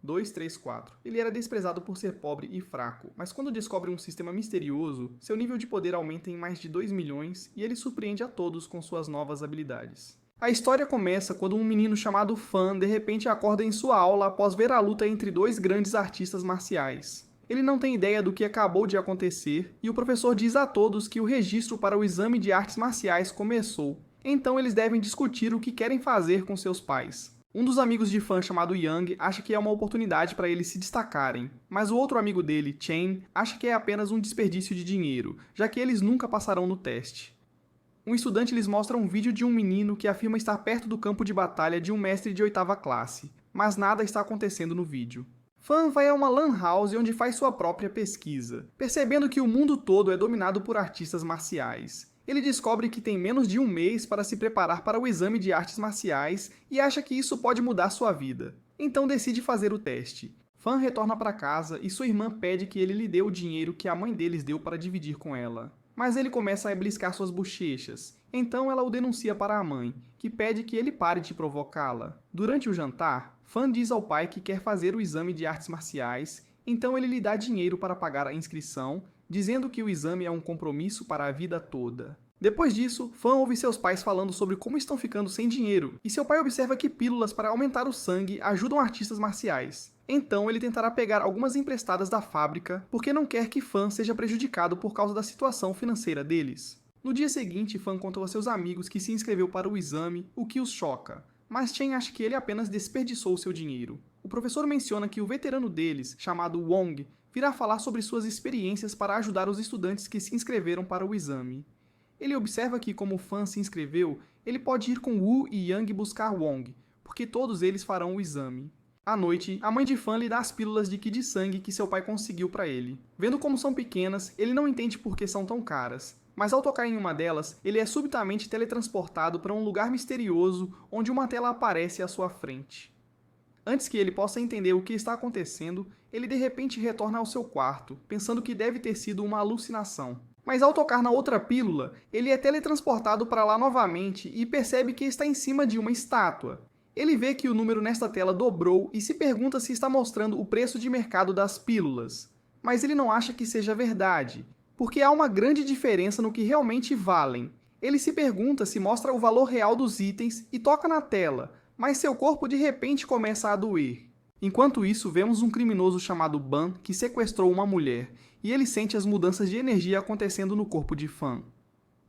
2, 3, 4. Ele era desprezado por ser pobre e fraco, mas quando descobre um sistema misterioso, seu nível de poder aumenta em mais de 2 milhões e ele surpreende a todos com suas novas habilidades. A história começa quando um menino chamado Fan de repente acorda em sua aula após ver a luta entre dois grandes artistas marciais. Ele não tem ideia do que acabou de acontecer e o professor diz a todos que o registro para o exame de artes marciais começou. Então eles devem discutir o que querem fazer com seus pais. Um dos amigos de Fan chamado Yang acha que é uma oportunidade para eles se destacarem, mas o outro amigo dele, Chen, acha que é apenas um desperdício de dinheiro, já que eles nunca passarão no teste. Um estudante lhes mostra um vídeo de um menino que afirma estar perto do campo de batalha de um mestre de 8ª classe, mas nada está acontecendo no vídeo. Fan vai a uma lan house onde faz sua própria pesquisa, percebendo que o mundo todo é dominado por artistas marciais. Ele descobre que tem menos de um mês para se preparar para o exame de artes marciais e acha que isso pode mudar sua vida. Então decide fazer o teste. Fan retorna para casa e sua irmã pede que ele lhe dê o dinheiro que a mãe deles deu para dividir com ela. Mas ele começa a beliscar suas bochechas. Então ela o denuncia para a mãe, que pede que ele pare de provocá-la. Durante o jantar, Fan diz ao pai que quer fazer o exame de artes marciais, então ele lhe dá dinheiro para pagar a inscrição, dizendo que o exame é um compromisso para a vida toda. Depois disso, Fan ouve seus pais falando sobre como estão ficando sem dinheiro, e seu pai observa que pílulas para aumentar o sangue ajudam artistas marciais. Então ele tentará pegar algumas emprestadas da fábrica, porque não quer que Fan seja prejudicado por causa da situação financeira deles. No dia seguinte, Fan contou a seus amigos que se inscreveu para o exame, o que os choca, mas Chen acha que ele apenas desperdiçou seu dinheiro. O professor menciona que o veterano deles, chamado Wong, virá falar sobre suas experiências para ajudar os estudantes que se inscreveram para o exame. Ele observa que, como Fan se inscreveu, ele pode ir com Wu e Yang buscar Wong, porque todos eles farão o exame. À noite, a mãe de Fan lhe dá as pílulas de Ki de sangue que seu pai conseguiu para ele. Vendo como são pequenas, ele não entende por que são tão caras, mas ao tocar em uma delas, ele é subitamente teletransportado para um lugar misterioso onde uma tela aparece à sua frente. Antes que ele possa entender o que está acontecendo, ele de repente retorna ao seu quarto, pensando que deve ter sido uma alucinação. Mas ao tocar na outra pílula, ele é teletransportado para lá novamente e percebe que está em cima de uma estátua. Ele vê que o número nesta tela dobrou e se pergunta se está mostrando o preço de mercado das pílulas. Mas ele não acha que seja verdade, porque há uma grande diferença no que realmente valem. Ele se pergunta se mostra o valor real dos itens e toca na tela, mas seu corpo de repente começa a doer. Enquanto isso, vemos um criminoso chamado Ban que sequestrou uma mulher, e ele sente as mudanças de energia acontecendo no corpo de Fan.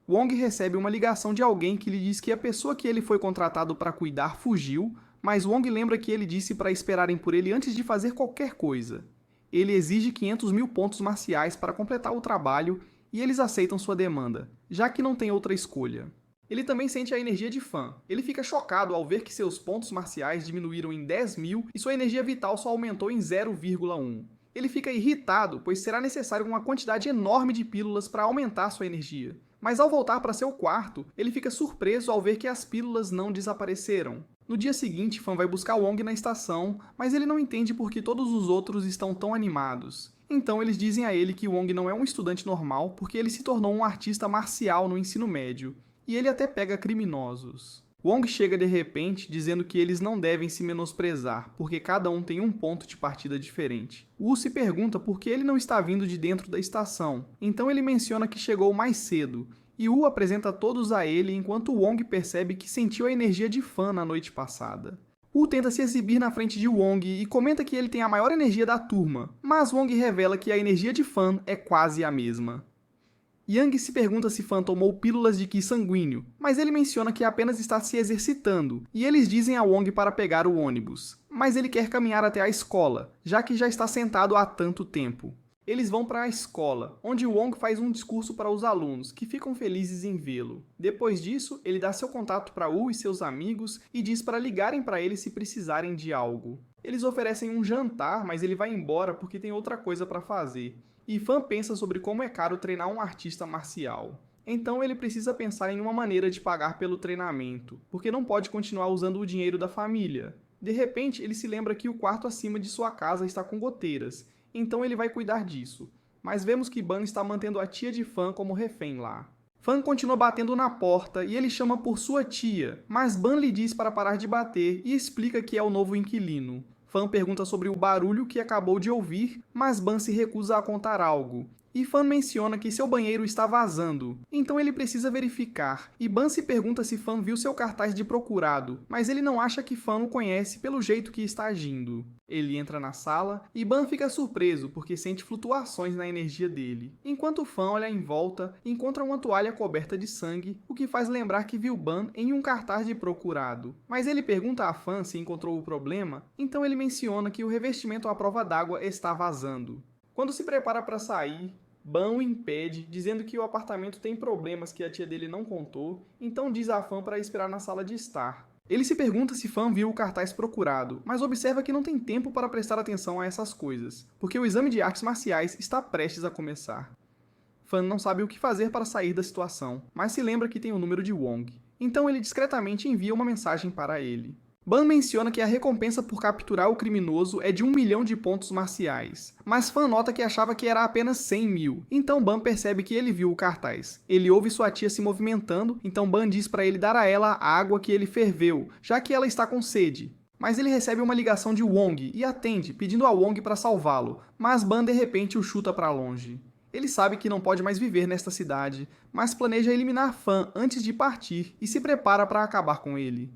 Wong recebe uma ligação de alguém que lhe diz que a pessoa que ele foi contratado para cuidar fugiu, mas Wong lembra que ele disse para esperarem por ele antes de fazer qualquer coisa. Ele exige 500 mil pontos marciais para completar o trabalho e eles aceitam sua demanda, já que não tem outra escolha. Ele também sente a energia de Fan. Ele fica chocado ao ver que seus pontos marciais diminuíram em 10 mil e sua energia vital só aumentou em 0,1. Ele fica irritado, pois será necessário uma quantidade enorme de pílulas para aumentar sua energia. Mas ao voltar para seu quarto, ele fica surpreso ao ver que as pílulas não desapareceram. No dia seguinte, Fan vai buscar Wong na estação, mas ele não entende por que todos os outros estão tão animados. Então eles dizem a ele que Wong não é um estudante normal porque ele se tornou um artista marcial no ensino médio. E ele até pega criminosos. Wong chega de repente dizendo que eles não devem se menosprezar, porque cada um tem um ponto de partida diferente. Wu se pergunta por que ele não está vindo de dentro da estação, então ele menciona que chegou mais cedo, e Wu apresenta todos a ele enquanto Wong percebe que sentiu a energia de Fan na noite passada. Wu tenta se exibir na frente de Wong e comenta que ele tem a maior energia da turma, mas Wong revela que a energia de Fan é quase a mesma. Yang se pergunta se Fan tomou pílulas de Ki sanguíneo, mas ele menciona que apenas está se exercitando, e eles dizem a Wong para pegar o ônibus. Mas ele quer caminhar até a escola, já que já está sentado há tanto tempo. Eles vão para a escola, onde Wong faz um discurso para os alunos, que ficam felizes em vê-lo. Depois disso, ele dá seu contato para Wu e seus amigos e diz para ligarem para ele se precisarem de algo. Eles oferecem um jantar, mas ele vai embora porque tem outra coisa para fazer. E Fan pensa sobre como é caro treinar um artista marcial. Então ele precisa pensar em uma maneira de pagar pelo treinamento, porque não pode continuar usando o dinheiro da família. De repente, ele se lembra que o quarto acima de sua casa está com goteiras, então ele vai cuidar disso. Mas vemos que Ban está mantendo a tia de Fan como refém lá. Fan continua batendo na porta e ele chama por sua tia, mas Ban lhe diz para parar de bater e explica que é o novo inquilino. Fan pergunta sobre o barulho que acabou de ouvir, mas Ban se recusa a contar algo. E Fan menciona que seu banheiro está vazando, então ele precisa verificar. E Ban se pergunta se Fan viu seu cartaz de procurado, mas ele não acha que Fan o conhece pelo jeito que está agindo. Ele entra na sala e Ban fica surpreso porque sente flutuações na energia dele. Enquanto Fan olha em volta, encontra uma toalha coberta de sangue, o que faz lembrar que viu Ban em um cartaz de procurado. Mas ele pergunta a Fan se encontrou o problema, então ele menciona que o revestimento à prova d'água está vazando. Quando se prepara para sair, Ban o impede, dizendo que o apartamento tem problemas que a tia dele não contou, então diz a Fan para esperar na sala de estar. Ele se pergunta se Fan viu o cartaz procurado, mas observa que não tem tempo para prestar atenção a essas coisas, porque o exame de artes marciais está prestes a começar. Fan não sabe o que fazer para sair da situação, mas se lembra que tem o número de Wong, então ele discretamente envia uma mensagem para ele. Ban menciona que a recompensa por capturar o criminoso é de 1 milhão de pontos marciais, mas Fan nota que achava que era apenas 100 mil, então Ban percebe que ele viu o cartaz. Ele ouve sua tia se movimentando, então Ban diz para ele dar a ela a água que ele ferveu, já que ela está com sede. Mas ele recebe uma ligação de Wong e atende, pedindo a Wong para salvá-lo, mas Ban de repente o chuta para longe. Ele sabe que não pode mais viver nesta cidade, mas planeja eliminar Fan antes de partir e se prepara para acabar com ele.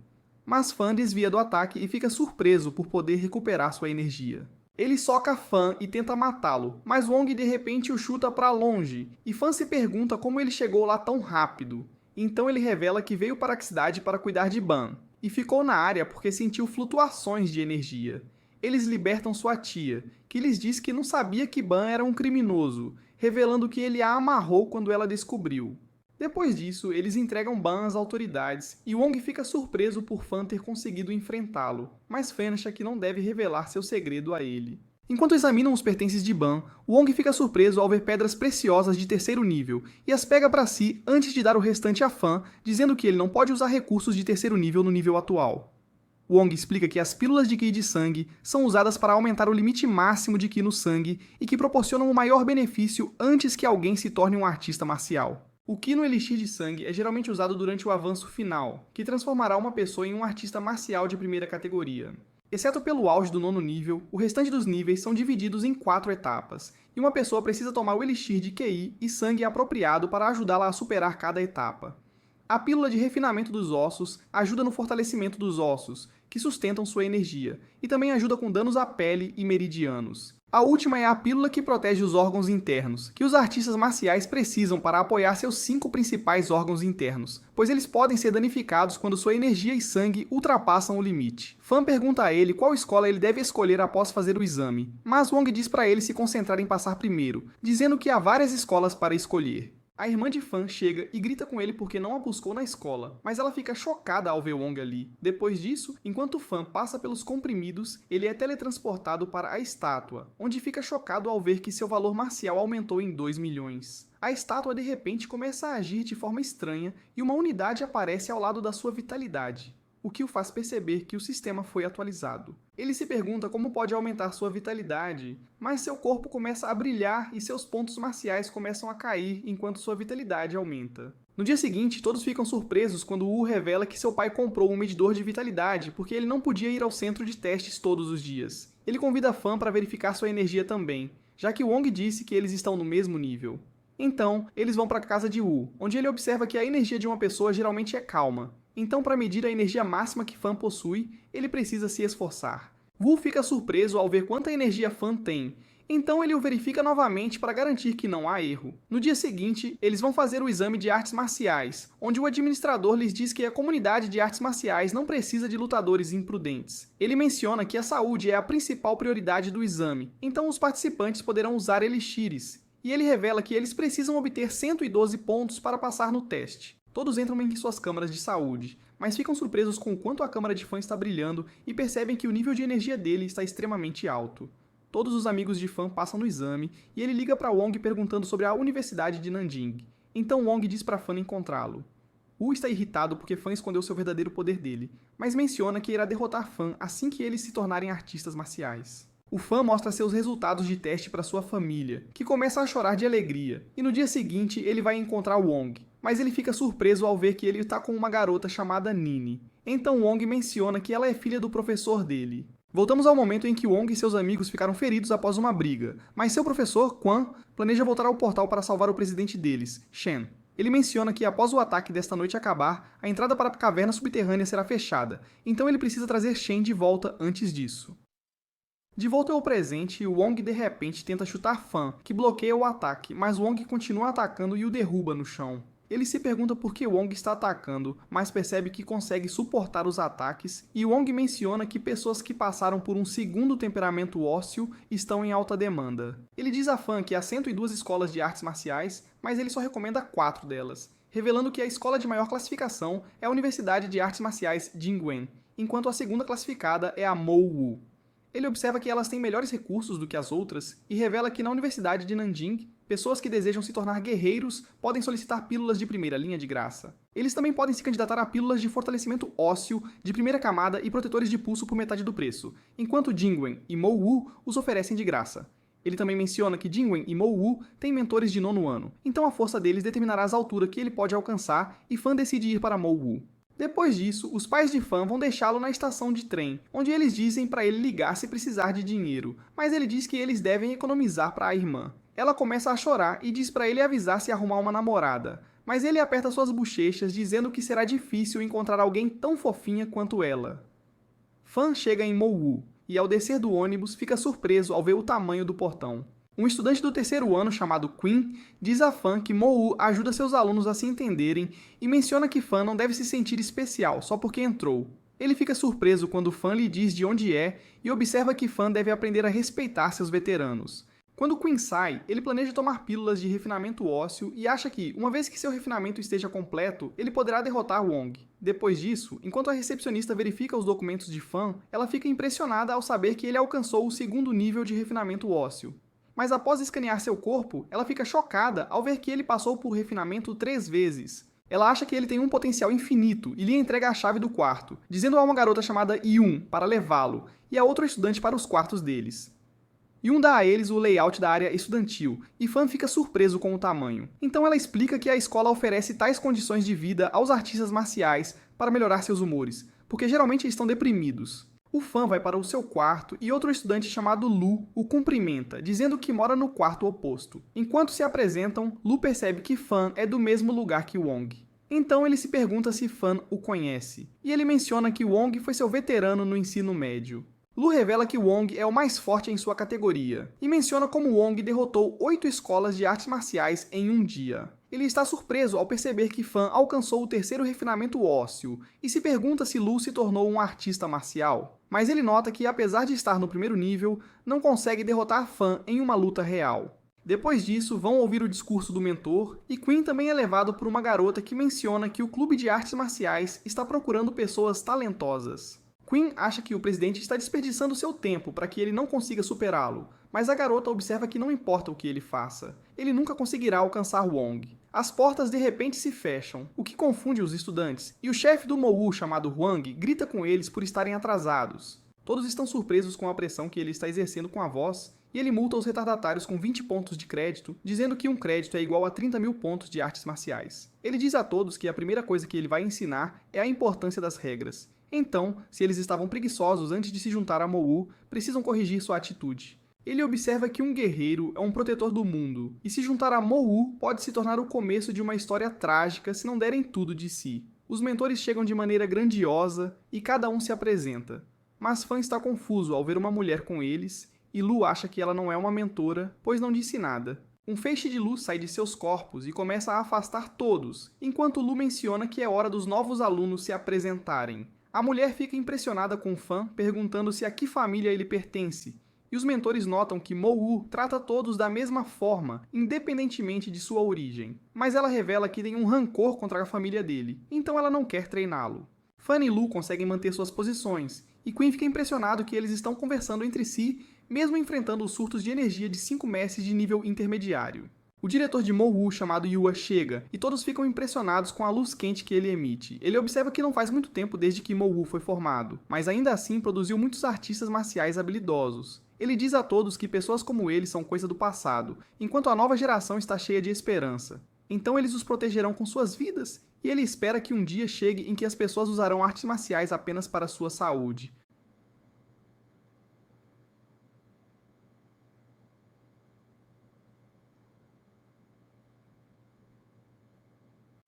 Mas Fan desvia do ataque e fica surpreso por poder recuperar sua energia. Ele soca Fan e tenta matá-lo, mas Wong de repente o chuta para longe, e Fan se pergunta como ele chegou lá tão rápido. Então ele revela que veio para a cidade para cuidar de Ban, e ficou na área porque sentiu flutuações de energia. Eles libertam sua tia, que lhes diz que não sabia que Ban era um criminoso, revelando que ele a amarrou quando ela descobriu. Depois disso, eles entregam Ban às autoridades, e Wong fica surpreso por Fan ter conseguido enfrentá-lo, mas Fan acha que não deve revelar seu segredo a ele. Enquanto examinam os pertences de Ban, Wong fica surpreso ao ver pedras preciosas de terceiro nível, e as pega para si antes de dar o restante a Fan, dizendo que ele não pode usar recursos de terceiro nível no nível atual. Wong explica que as pílulas de Ki de sangue são usadas para aumentar o limite máximo de Ki no sangue e que proporcionam o maior benefício antes que alguém se torne um artista marcial. O Ki no Elixir de Sangue é geralmente usado durante o avanço final, que transformará uma pessoa em um artista marcial de primeira categoria. Exceto pelo auge do 9º nível, o restante dos níveis são divididos em 4 etapas, e uma pessoa precisa tomar o Elixir de QI e sangue apropriado para ajudá-la a superar cada etapa. A pílula de refinamento dos ossos ajuda no fortalecimento dos ossos, que sustentam sua energia, e também ajuda com danos à pele e meridianos. A última é a pílula que protege os órgãos internos, que os artistas marciais precisam para apoiar seus 5 principais órgãos internos, pois eles podem ser danificados quando sua energia e sangue ultrapassam o limite. Fan pergunta a ele qual escola ele deve escolher após fazer o exame, mas Wong diz para ele se concentrar em passar primeiro, dizendo que há várias escolas para escolher. A irmã de Fan chega e grita com ele porque não a buscou na escola, mas ela fica chocada ao ver Wong ali. Depois disso, enquanto Fan passa pelos comprimidos, ele é teletransportado para a estátua, onde fica chocado ao ver que seu valor marcial aumentou em 2 milhões. A estátua de repente começa a agir de forma estranha e uma unidade aparece ao lado da sua vitalidade, o que o faz perceber que o sistema foi atualizado. Ele se pergunta como pode aumentar sua vitalidade, mas seu corpo começa a brilhar e seus pontos marciais começam a cair enquanto sua vitalidade aumenta. No dia seguinte, todos ficam surpresos quando Wu revela que seu pai comprou um medidor de vitalidade porque ele não podia ir ao centro de testes todos os dias. Ele convida Fan para verificar sua energia também, já que Wong disse que eles estão no mesmo nível. Então, eles vão para a casa de Wu, onde ele observa que a energia de uma pessoa geralmente é calma. Então, para medir a energia máxima que Fan possui, ele precisa se esforçar. Wu fica surpreso ao ver quanta energia Fan tem, então ele o verifica novamente para garantir que não há erro. No dia seguinte, eles vão fazer o exame de artes marciais, onde o administrador lhes diz que a comunidade de artes marciais não precisa de lutadores imprudentes. Ele menciona que a saúde é a principal prioridade do exame, então os participantes poderão usar elixires, e ele revela que eles precisam obter 112 pontos para passar no teste. Todos entram em suas câmaras de saúde, mas ficam surpresos com o quanto a câmara de Fan está brilhando e percebem que o nível de energia dele está extremamente alto. Todos os amigos de Fan passam no exame e ele liga para Wong perguntando sobre a Universidade de Nanjing. Então Wong diz para Fan encontrá-lo. Wu está irritado porque Fan escondeu seu verdadeiro poder dele, mas menciona que irá derrotar Fan assim que eles se tornarem artistas marciais. O Fan mostra seus resultados de teste para sua família, que começa a chorar de alegria, e no dia seguinte ele vai encontrar Wong, mas ele fica surpreso ao ver que ele está com uma garota chamada Nini. Então Wong menciona que ela é filha do professor dele. Voltamos ao momento em que Wong e seus amigos ficaram feridos após uma briga, mas seu professor, Quan, planeja voltar ao portal para salvar o presidente deles, Shen. Ele menciona que após o ataque desta noite acabar, a entrada para a caverna subterrânea será fechada, então ele precisa trazer Shen de volta antes disso. De volta ao presente, Wong de repente tenta chutar Fan, que bloqueia o ataque, mas Wong continua atacando e o derruba no chão. Ele se pergunta por que Wong está atacando, mas percebe que consegue suportar os ataques, e Wong menciona que pessoas que passaram por um segundo temperamento ósseo estão em alta demanda. Ele diz a Fan que há 102 escolas de artes marciais, mas ele só recomenda 4 delas, revelando que a escola de maior classificação é a Universidade de Artes Marciais Jingwen, enquanto a segunda classificada é a Mouwu. Ele observa que elas têm melhores recursos do que as outras e revela que na Universidade de Nanjing, pessoas que desejam se tornar guerreiros podem solicitar pílulas de primeira linha de graça. Eles também podem se candidatar a pílulas de fortalecimento ósseo, de primeira camada e protetores de pulso por metade do preço, enquanto Jingwen e Mouwu os oferecem de graça. Ele também menciona que Jingwen e Mouwu têm mentores de 9º ano, então a força deles determinará as alturas que ele pode alcançar e Fan decide ir para Mouwu. Depois disso, os pais de Fan vão deixá-lo na estação de trem, onde eles dizem para ele ligar se precisar de dinheiro, mas ele diz que eles devem economizar para a irmã. Ela começa a chorar e diz para ele avisar se arrumar uma namorada, mas ele aperta suas bochechas dizendo que será difícil encontrar alguém tão fofinha quanto ela. Fan chega em Mouwu e ao descer do ônibus fica surpreso ao ver o tamanho do portão. Um estudante do 3º ano chamado Quinn diz a Fan que Mouwu ajuda seus alunos a se entenderem e menciona que Fan não deve se sentir especial só porque entrou. Ele fica surpreso quando Fan lhe diz de onde é e observa que Fan deve aprender a respeitar seus veteranos. Quando Quinn sai, ele planeja tomar pílulas de refinamento ósseo e acha que, uma vez que seu refinamento esteja completo, ele poderá derrotar Wong. Depois disso, enquanto a recepcionista verifica os documentos de Fan, ela fica impressionada ao saber que ele alcançou o 2º nível de refinamento ósseo. Mas após escanear seu corpo, ela fica chocada ao ver que ele passou por refinamento 3 vezes. Ela acha que ele tem um potencial infinito e lhe entrega a chave do quarto, dizendo a uma garota chamada Yun para levá-lo, e a outro estudante para os quartos deles. Yun dá a eles o layout da área estudantil, e Fan fica surpreso com o tamanho. Então ela explica que a escola oferece tais condições de vida aos artistas marciais para melhorar seus humores, porque geralmente estão deprimidos. O Fan vai para o seu quarto e outro estudante chamado Lu o cumprimenta, dizendo que mora no quarto oposto. Enquanto se apresentam, Lu percebe que Fan é do mesmo lugar que Wong. Então ele se pergunta se Fan o conhece, e ele menciona que Wong foi seu veterano no ensino médio. Lu revela que Wong é o mais forte em sua categoria, e menciona como Wong derrotou 8 escolas de artes marciais em um dia. Ele está surpreso ao perceber que Fan alcançou o 3º refinamento ósseo, e se pergunta se Lu se tornou um artista marcial. Mas ele nota que, apesar de estar no 1º nível, não consegue derrotar Fan em uma luta real. Depois disso, vão ouvir o discurso do mentor, e Quinn também é levado por uma garota que menciona que o clube de artes marciais está procurando pessoas talentosas. Quinn acha que o presidente está desperdiçando seu tempo para que ele não consiga superá-lo, mas a garota observa que não importa o que ele faça, ele nunca conseguirá alcançar Wong. As portas de repente se fecham, o que confunde os estudantes, e o chefe do Mouwu chamado Huang grita com eles por estarem atrasados. Todos estão surpresos com a pressão que ele está exercendo com a voz, e ele multa os retardatários com 20 pontos de crédito, dizendo que um crédito é igual a 30.000 pontos de artes marciais. Ele diz a todos que a primeira coisa que ele vai ensinar é a importância das regras. Então, se eles estavam preguiçosos antes de se juntar a Mouwu, precisam corrigir sua atitude. Ele observa que um guerreiro é um protetor do mundo, e se juntar a Mouwu pode se tornar o começo de uma história trágica se não derem tudo de si. Os mentores chegam de maneira grandiosa e cada um se apresenta. Mas Fan está confuso ao ver uma mulher com eles, e Lu acha que ela não é uma mentora, pois não disse nada. Um feixe de luz sai de seus corpos e começa a afastar todos, enquanto Lu menciona que é hora dos novos alunos se apresentarem. A mulher fica impressionada com Fan, perguntando se a que família ele pertence, e os mentores notam que Mouwu trata todos da mesma forma, independentemente de sua origem. Mas ela revela que tem um rancor contra a família dele, então ela não quer treiná-lo. Fan e Lu conseguem manter suas posições, e Quinn fica impressionado que eles estão conversando entre si, mesmo enfrentando os surtos de energia de 5 mestres de nível intermediário. O diretor de Mouwu, chamado Yua, chega, e todos ficam impressionados com a luz quente que ele emite. Ele observa que não faz muito tempo desde que Mouwu foi formado, mas ainda assim produziu muitos artistas marciais habilidosos. Ele diz a todos que pessoas como ele são coisa do passado, enquanto a nova geração está cheia de esperança. Então eles os protegerão com suas vidas, e ele espera que um dia chegue em que as pessoas usarão artes marciais apenas para sua saúde.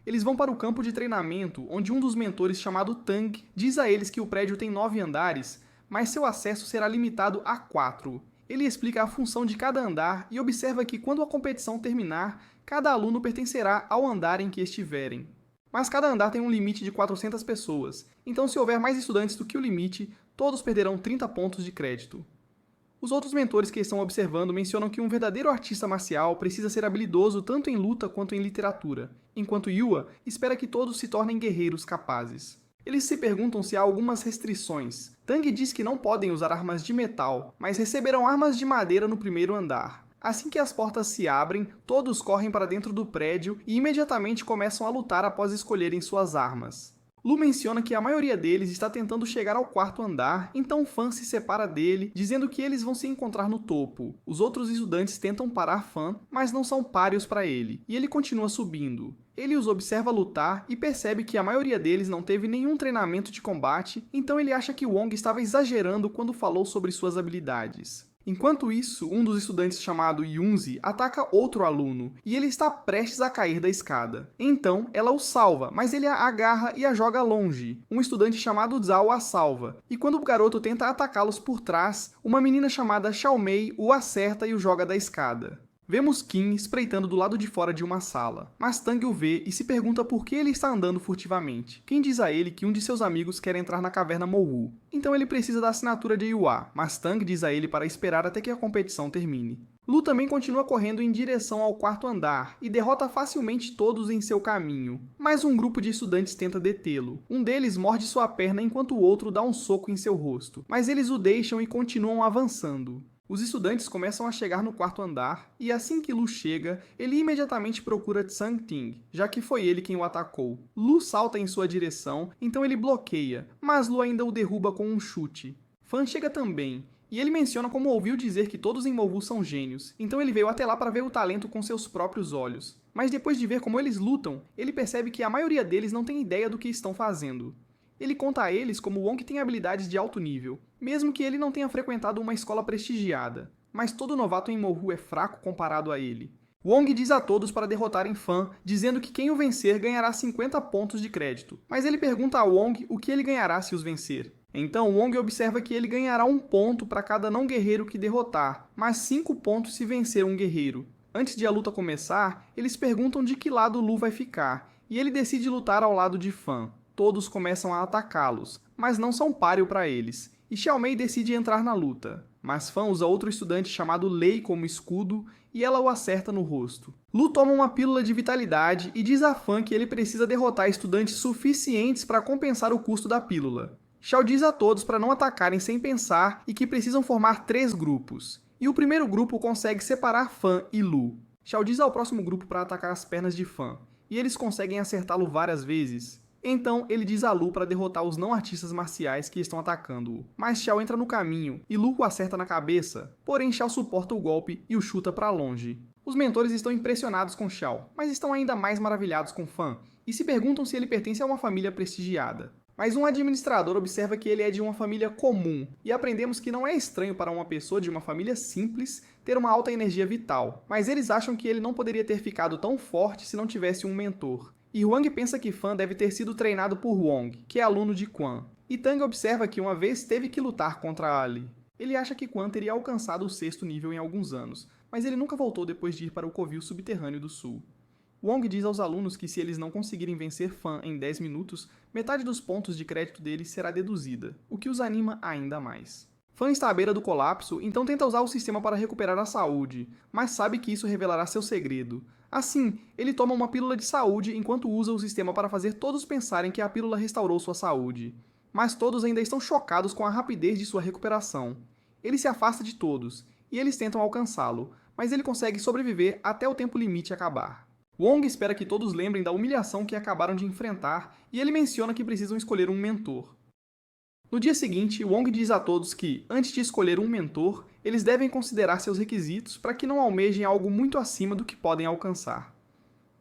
Eles vão para o campo de treinamento, onde um dos mentores, chamado Tang, diz a eles que o prédio tem 9 andares, mas seu acesso será limitado a 4. Ele explica a função de cada andar e observa que quando a competição terminar, cada aluno pertencerá ao andar em que estiverem. Mas cada andar tem um limite de 400 pessoas, então se houver mais estudantes do que o limite, todos perderão 30 pontos de crédito. Os outros mentores que estão observando mencionam que um verdadeiro artista marcial precisa ser habilidoso tanto em luta quanto em literatura, enquanto Yua espera que todos se tornem guerreiros capazes. Eles se perguntam se há algumas restrições. Tang diz que não podem usar armas de metal, mas receberão armas de madeira no primeiro andar. Assim que as portas se abrem, todos correm para dentro do prédio e imediatamente começam a lutar após escolherem suas armas. Lu menciona que a maioria deles está tentando chegar ao 4º andar, então Fan se separa dele, dizendo que eles vão se encontrar no topo. Os outros estudantes tentam parar Fan, mas não são páreos para ele, e ele continua subindo. Ele os observa lutar e percebe que a maioria deles não teve nenhum treinamento de combate, então ele acha que Wong estava exagerando quando falou sobre suas habilidades. Enquanto isso, um dos estudantes chamado Yunzi ataca outro aluno, e ele está prestes a cair da escada. Então, ela o salva, mas ele a agarra e a joga longe. Um estudante chamado Zhao a salva, e quando o garoto tenta atacá-los por trás, uma menina chamada Xiaomei o acerta e o joga da escada. Vemos Qin espreitando do lado de fora de uma sala, mas Tang o vê e se pergunta por que ele está andando furtivamente. Qin diz a ele que um de seus amigos quer entrar na caverna Mouwu, então ele precisa da assinatura de Yua, mas Tang diz a ele para esperar até que a competição termine. Lu também continua correndo em direção ao 4º andar e derrota facilmente todos em seu caminho, mas um grupo de estudantes tenta detê-lo. Um deles morde sua perna enquanto o outro dá um soco em seu rosto, mas eles o deixam e continuam avançando. Os estudantes começam a chegar no 4º andar, e assim que Lu chega, ele imediatamente procura Tsang Ting, já que foi ele quem o atacou. Lu salta em sua direção, então ele bloqueia, mas Lu ainda o derruba com um chute. Fan chega também, e ele menciona como ouviu dizer que todos em Mouwu são gênios, então ele veio até lá para ver o talento com seus próprios olhos. Mas depois de ver como eles lutam, ele percebe que a maioria deles não tem ideia do que estão fazendo. Ele conta a eles como Wong tem habilidades de alto nível, mesmo que ele não tenha frequentado uma escola prestigiada, mas todo novato em Mouwu é fraco comparado a ele. Wong diz a todos para derrotarem Fan, dizendo que quem o vencer ganhará 50 pontos de crédito, mas ele pergunta a Wong o que ele ganhará se os vencer. Então Wong observa que ele ganhará 1 ponto para cada não guerreiro que derrotar, mas 5 pontos se vencer um guerreiro. Antes de a luta começar, eles perguntam de que lado Lu vai ficar, e ele decide lutar ao lado de Fan. Todos começam a atacá-los, mas não são páreo para eles, e Xiaomei decide entrar na luta. Mas Fan usa outro estudante chamado Lei como escudo, e ela o acerta no rosto. Lu toma uma pílula de vitalidade e diz a Fan que ele precisa derrotar estudantes suficientes para compensar o custo da pílula. Xiao diz a todos para não atacarem sem pensar e que precisam formar 3 grupos. E o primeiro grupo consegue separar Fan e Lu. Xiao diz ao próximo grupo para atacar as pernas de Fan, e eles conseguem acertá-lo várias vezes. Então, ele diz a Lu para derrotar os não-artistas marciais que estão atacando-o. Mas Xiao entra no caminho e Lu o acerta na cabeça, porém Xiao suporta o golpe e o chuta para longe. Os mentores estão impressionados com Xiao, mas estão ainda mais maravilhados com Fan, e se perguntam se ele pertence a uma família prestigiada. Mas um administrador observa que ele é de uma família comum, e aprendemos que não é estranho para uma pessoa de uma família simples ter uma alta energia vital, mas eles acham que ele não poderia ter ficado tão forte se não tivesse um mentor. E Huang pensa que Fan deve ter sido treinado por Wong, que é aluno de Quan. E Tang observa que uma vez teve que lutar contra Ali. Ele acha que Quan teria alcançado o 6º nível em alguns anos, mas ele nunca voltou depois de ir para o covil subterrâneo do sul. Wong diz aos alunos que se eles não conseguirem vencer Fan em 10 minutos, metade dos pontos de crédito deles será deduzida, o que os anima ainda mais. Fan está à beira do colapso, então tenta usar o sistema para recuperar a saúde, mas sabe que isso revelará seu segredo. Assim, ele toma uma pílula de saúde enquanto usa o sistema para fazer todos pensarem que a pílula restaurou sua saúde. Mas todos ainda estão chocados com a rapidez de sua recuperação. Ele se afasta de todos, e eles tentam alcançá-lo, mas ele consegue sobreviver até o tempo limite acabar. Wong espera que todos lembrem da humilhação que acabaram de enfrentar, e ele menciona que precisam escolher um mentor. No dia seguinte, Wong diz a todos que, antes de escolher um mentor, eles devem considerar seus requisitos para que não almejem algo muito acima do que podem alcançar.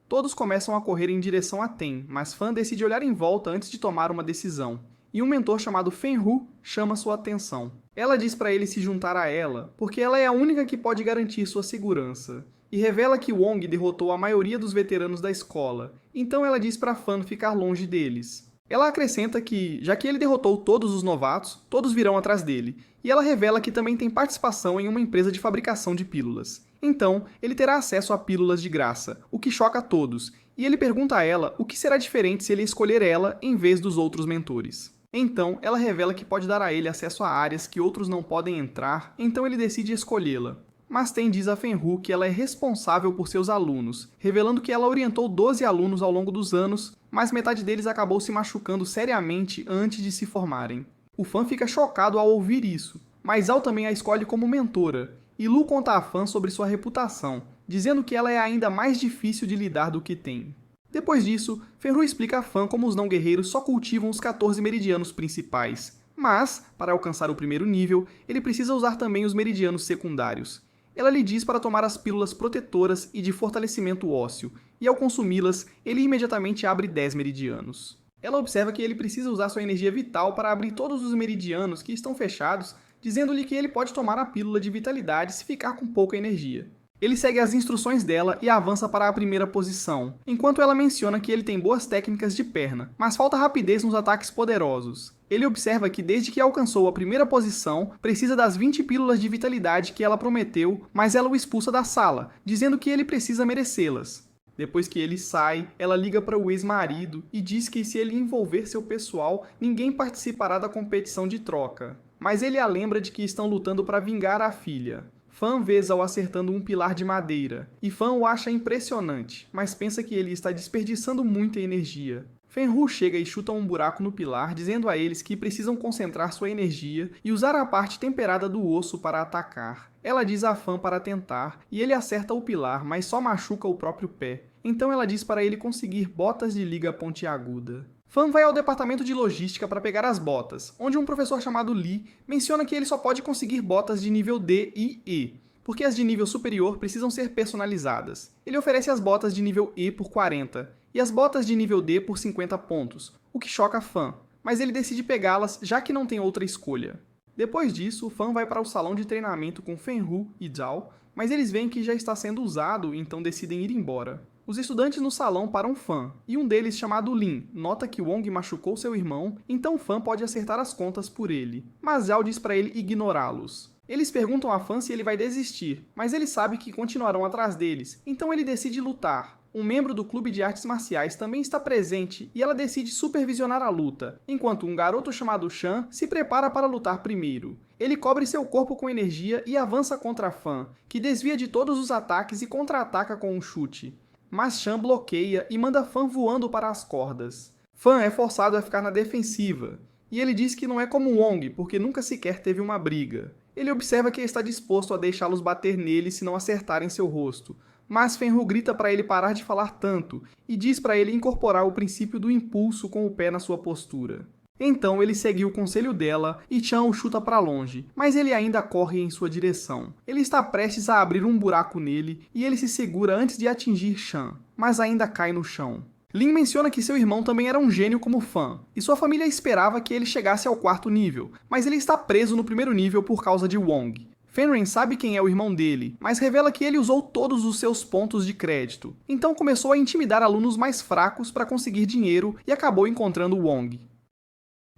Todos começam a correr em direção a Ten, mas Fan decide olhar em volta antes de tomar uma decisão, e um mentor chamado Fenhu chama sua atenção. Ela diz para ele se juntar a ela, porque ela é a única que pode garantir sua segurança. e revela que Wong derrotou a maioria dos veteranos da escola, então ela diz para Fan ficar longe deles. Ela acrescenta que, já que ele derrotou todos os novatos, todos virão atrás dele, e ela revela que também tem participação em uma empresa de fabricação de pílulas. Então, ele terá acesso a pílulas de graça, o que choca a todos, e ele pergunta a ela o que será diferente se ele escolher ela em vez dos outros mentores. Então, ela revela que pode dar a ele acesso a áreas que outros não podem entrar, então ele decide escolhê-la. Mas Ten diz a Fenru que ela é responsável por seus alunos, revelando que ela orientou 12 alunos ao longo dos anos, mas metade deles acabou se machucando seriamente antes de se formarem. O Fan fica chocado ao ouvir isso, mas Zhao também a escolhe como mentora, e Lu conta a Fan sobre sua reputação, dizendo que ela é ainda mais difícil de lidar do que Ten. Depois disso, Fenru explica a Fan como os não-guerreiros só cultivam os 14 meridianos principais, mas, para alcançar o primeiro nível, ele precisa usar também os meridianos secundários. Ela lhe diz para tomar as pílulas protetoras e de fortalecimento ósseo, e ao consumi-las, ele imediatamente abre 10 meridianos. Ela observa que ele precisa usar sua energia vital para abrir todos os meridianos que estão fechados, dizendo-lhe que ele pode tomar a pílula de vitalidade se ficar com pouca energia. Ele segue as instruções dela e avança para a primeira posição, enquanto ela menciona que ele tem boas técnicas de perna, mas falta rapidez nos ataques poderosos. Ele observa que desde que alcançou a primeira posição, precisa das 20 pílulas de vitalidade que ela prometeu, mas ela o expulsa da sala, dizendo que ele precisa merecê-las. Depois que ele sai, ela liga para o ex-marido e diz que se ele envolver seu pessoal, ninguém participará da competição de troca. Mas ele a lembra de que estão lutando para vingar a filha. Fan vê Zhao acertando um pilar de madeira, e Fan o acha impressionante, mas pensa que ele está desperdiçando muita energia. Fenru chega e chuta um buraco no pilar, dizendo a eles que precisam concentrar sua energia e usar a parte temperada do osso para atacar. Ela diz a Fan para tentar, e ele acerta o pilar, mas só machuca o próprio pé. Então ela diz para ele conseguir botas de liga pontiaguda. Fan vai ao departamento de logística para pegar as botas, onde um professor chamado Lee menciona que ele só pode conseguir botas de nível D e E, porque as de nível superior precisam ser personalizadas. Ele oferece as botas de nível E por 40, e as botas de nível D por 50 pontos, o que choca Fan, mas ele decide pegá-las já que não tem outra escolha. Depois disso, Fan vai para o salão de treinamento com Fenru e Zhao, mas eles veem que já está sendo usado, então decidem ir embora. Os estudantes no salão param Fan, e um deles, chamado Lin, nota que Wong machucou seu irmão, então Fan pode acertar as contas por ele. Mas Zhao diz para ele ignorá-los. Eles perguntam a Fan se ele vai desistir, mas ele sabe que continuarão atrás deles, então ele decide lutar. Um membro do clube de artes marciais também está presente e ela decide supervisionar a luta, enquanto um garoto chamado Shan se prepara para lutar primeiro. Ele cobre seu corpo com energia e avança contra Fan, que desvia de todos os ataques e contra-ataca com um chute. Mas Shan bloqueia e manda Fan voando para as cordas. Fan é forçado a ficar na defensiva, e ele diz que não é como Wong, porque nunca sequer teve uma briga. Ele observa que está disposto a deixá-los bater nele se não acertarem seu rosto, mas Fenru grita para ele parar de falar tanto e diz para ele incorporar o princípio do impulso com o pé na sua postura. Então ele segue o conselho dela e Chan o chuta para longe, mas ele ainda corre em sua direção. Ele está prestes a abrir um buraco nele e ele se segura antes de atingir Chan, mas ainda cai no chão. Lin menciona que seu irmão também era um gênio como Fan, e sua família esperava que ele chegasse ao 4º nível, mas ele está preso no 1º nível por causa de Wong. Fenren sabe quem é o irmão dele, mas revela que ele usou todos os seus pontos de crédito, então começou a intimidar alunos mais fracos para conseguir dinheiro e acabou encontrando Wong.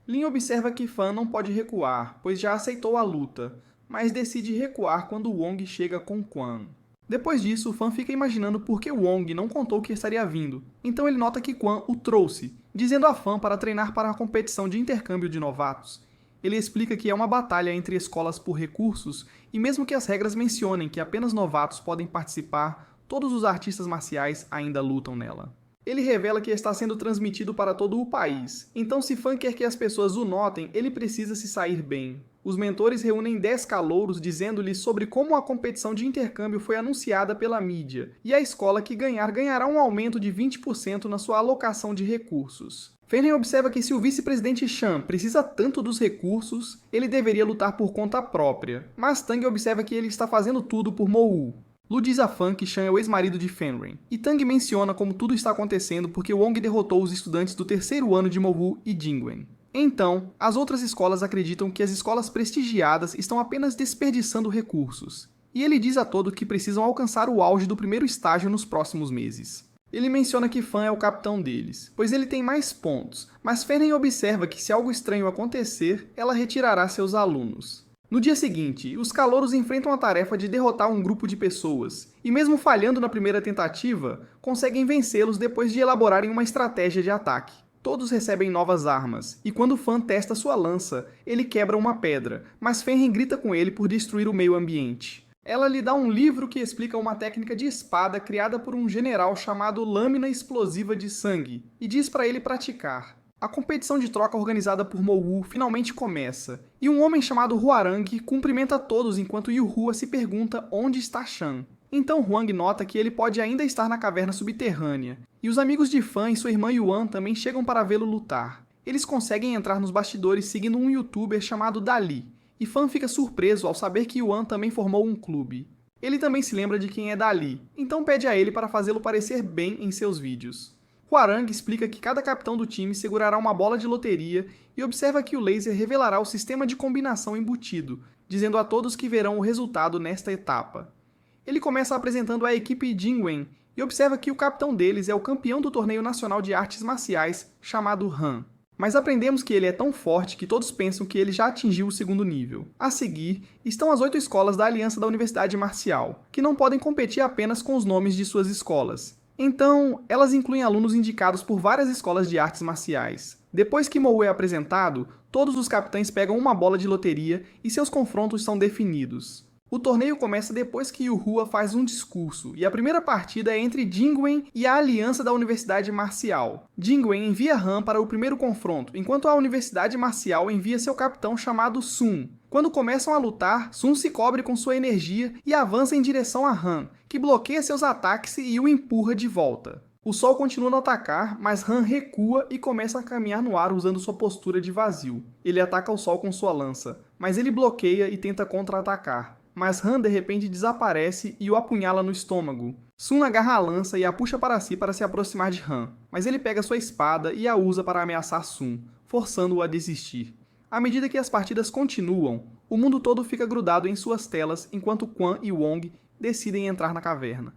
Lin observa que Fan não pode recuar, pois já aceitou a luta, mas decide recuar quando Wong chega com Quan. Depois disso, Fan fica imaginando por que Wong não contou que estaria vindo, então ele nota que Quan o trouxe, dizendo a Fan para treinar para a competição de intercâmbio de novatos. Ele explica que é uma batalha entre escolas por recursos, e mesmo que as regras mencionem que apenas novatos podem participar, todos os artistas marciais ainda lutam nela. Ele revela que está sendo transmitido para todo o país, então se Fan quer que as pessoas o notem, ele precisa se sair bem. Os mentores reúnem 10 calouros dizendo-lhes sobre como a competição de intercâmbio foi anunciada pela mídia, e a escola que ganhar ganhará um aumento de 20% na sua alocação de recursos. Fenren observa que se o vice-presidente Shan precisa tanto dos recursos, ele deveria lutar por conta própria, mas Tang observa que ele está fazendo tudo por Mou. Lu diz a Fan que Shan é o ex-marido de Fenren, e Tang menciona como tudo está acontecendo porque Wong derrotou os estudantes do 3º ano de Mou e Jingwen. Então, as outras escolas acreditam que as escolas prestigiadas estão apenas desperdiçando recursos. e ele diz a todos que precisam alcançar o auge do primeiro estágio nos próximos meses. Ele menciona que Fan é o capitão deles, pois ele tem mais pontos, mas Fenen observa que se algo estranho acontecer, ela retirará seus alunos. No dia seguinte, os calouros enfrentam a tarefa de derrotar um grupo de pessoas, e mesmo falhando na primeira tentativa, conseguem vencê-los depois de elaborarem uma estratégia de ataque. Todos recebem novas armas, e quando Fan testa sua lança, ele quebra uma pedra, mas Fenrir grita com ele por destruir o meio ambiente. Ela lhe dá um livro que explica uma técnica de espada criada por um general chamado Lâmina Explosiva de Sangue, e diz para ele praticar. A competição de troca organizada por Mowu finalmente começa, e um homem chamado Hwoarang cumprimenta todos enquanto Yuhua se pergunta onde está Shan. Então Hwang nota que ele pode ainda estar na caverna subterrânea, e os amigos de Fan e sua irmã Yuan também chegam para vê-lo lutar. Eles conseguem entrar nos bastidores seguindo um youtuber chamado Dali, e Fan fica surpreso ao saber que Yuan também formou um clube. Ele também se lembra de quem é Dali, então pede a ele para fazê-lo parecer bem em seus vídeos. Hwoarang explica que cada capitão do time segurará uma bola de loteria e observa que o laser revelará o sistema de combinação embutido, dizendo a todos que verão o resultado nesta etapa. Ele começa apresentando a equipe Jingwen e observa que o capitão deles é o campeão do torneio nacional de artes marciais, chamado Han. Mas aprendemos que ele é tão forte que todos pensam que ele já atingiu o segundo nível. A seguir, estão as 8 escolas da Aliança da Universidade Marcial, que não podem competir apenas com os nomes de suas escolas. Então, elas incluem alunos indicados por várias escolas de artes marciais. Depois que Mowu é apresentado, todos os capitães pegam uma bola de loteria e seus confrontos são definidos. O torneio começa depois que Yuhua faz um discurso, e a primeira partida é entre Jingwen e a Aliança da Universidade Marcial. Jingwen envia Han para o primeiro confronto, enquanto a Universidade Marcial envia seu capitão chamado Sun. Quando começam a lutar, Sun se cobre com sua energia e avança em direção a Han, que bloqueia seus ataques e o empurra de volta. O Sol continua a atacar, mas Han recua e começa a caminhar no ar usando sua postura de vazio. Ele ataca o Sol com sua lança, mas ele bloqueia e tenta contra-atacar. Mas Han de repente desaparece e o apunhala no estômago. Sun agarra a lança e a puxa para si para se aproximar de Han, mas ele pega sua espada e a usa para ameaçar Sun, forçando-o a desistir. À medida que as partidas continuam, o mundo todo fica grudado em suas telas enquanto Quan e Wong decidem entrar na caverna.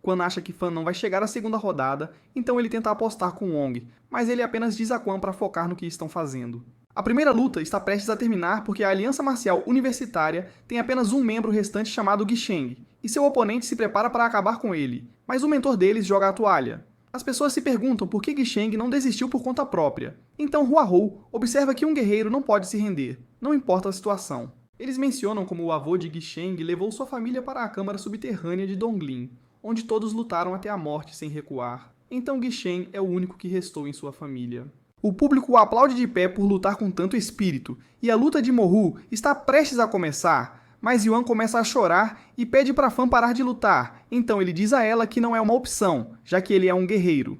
Quan acha que Fan não vai chegar à segunda rodada, então ele tenta apostar com Wong, mas ele apenas diz a Quan para focar no que estão fazendo. A primeira luta está prestes a terminar porque a Aliança Marcial Universitária tem apenas um membro restante chamado Guisheng, e seu oponente se prepara para acabar com ele, mas o mentor deles joga a toalha. As pessoas se perguntam por que Guisheng não desistiu por conta própria. Então Hua Hou observa que um guerreiro não pode se render, não importa a situação. Eles mencionam como o avô de Guisheng levou sua família para a câmara subterrânea de Donglin, onde todos lutaram até a morte sem recuar. Então Guisheng é o único que restou em sua família. O público o aplaude de pé por lutar com tanto espírito, e a luta de Mowu está prestes a começar, mas Yuan começa a chorar e pede para Fan parar de lutar, então ele diz a ela que não é uma opção, já que ele é um guerreiro.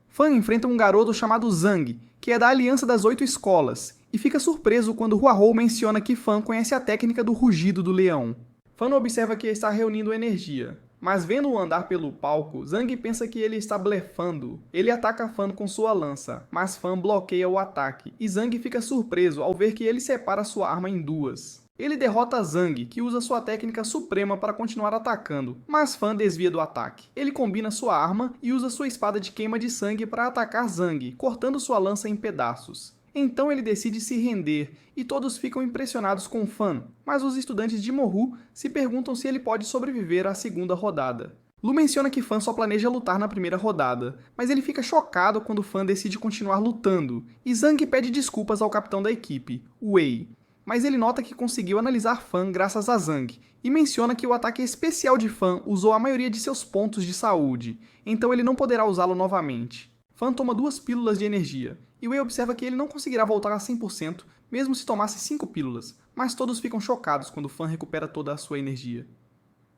Fan enfrenta um garoto chamado Zhang, que é da Aliança das 8 Escolas, e fica surpreso quando Hua Hou menciona que Fan conhece a técnica do rugido do leão. Fan observa que está reunindo energia. Mas vendo-o andar pelo palco, Zhang pensa que ele está blefando. Ele ataca Fan com sua lança, mas Fan bloqueia o ataque, e Zhang fica surpreso ao ver que ele separa sua arma em duas. Ele derrota Zhang, que usa sua técnica suprema para continuar atacando, mas Fan desvia do ataque. Ele combina sua arma e usa sua espada de queima de sangue para atacar Zhang, cortando sua lança em pedaços. Então ele decide se render, e todos ficam impressionados com Fan, mas os estudantes de Mowu se perguntam se ele pode sobreviver à segunda rodada. Lu menciona que Fan só planeja lutar na primeira rodada, mas ele fica chocado quando Fan decide continuar lutando, e Zhang pede desculpas ao capitão da equipe, Wei. Mas ele nota que conseguiu analisar Fan graças a Zhang, e menciona que o ataque especial de Fan usou a maioria de seus pontos de saúde, então ele não poderá usá-lo novamente. Fan toma 2 pílulas de energia, e Wei observa que ele não conseguirá voltar a 100%, mesmo se tomasse 5 pílulas, mas todos ficam chocados quando Fan recupera toda a sua energia.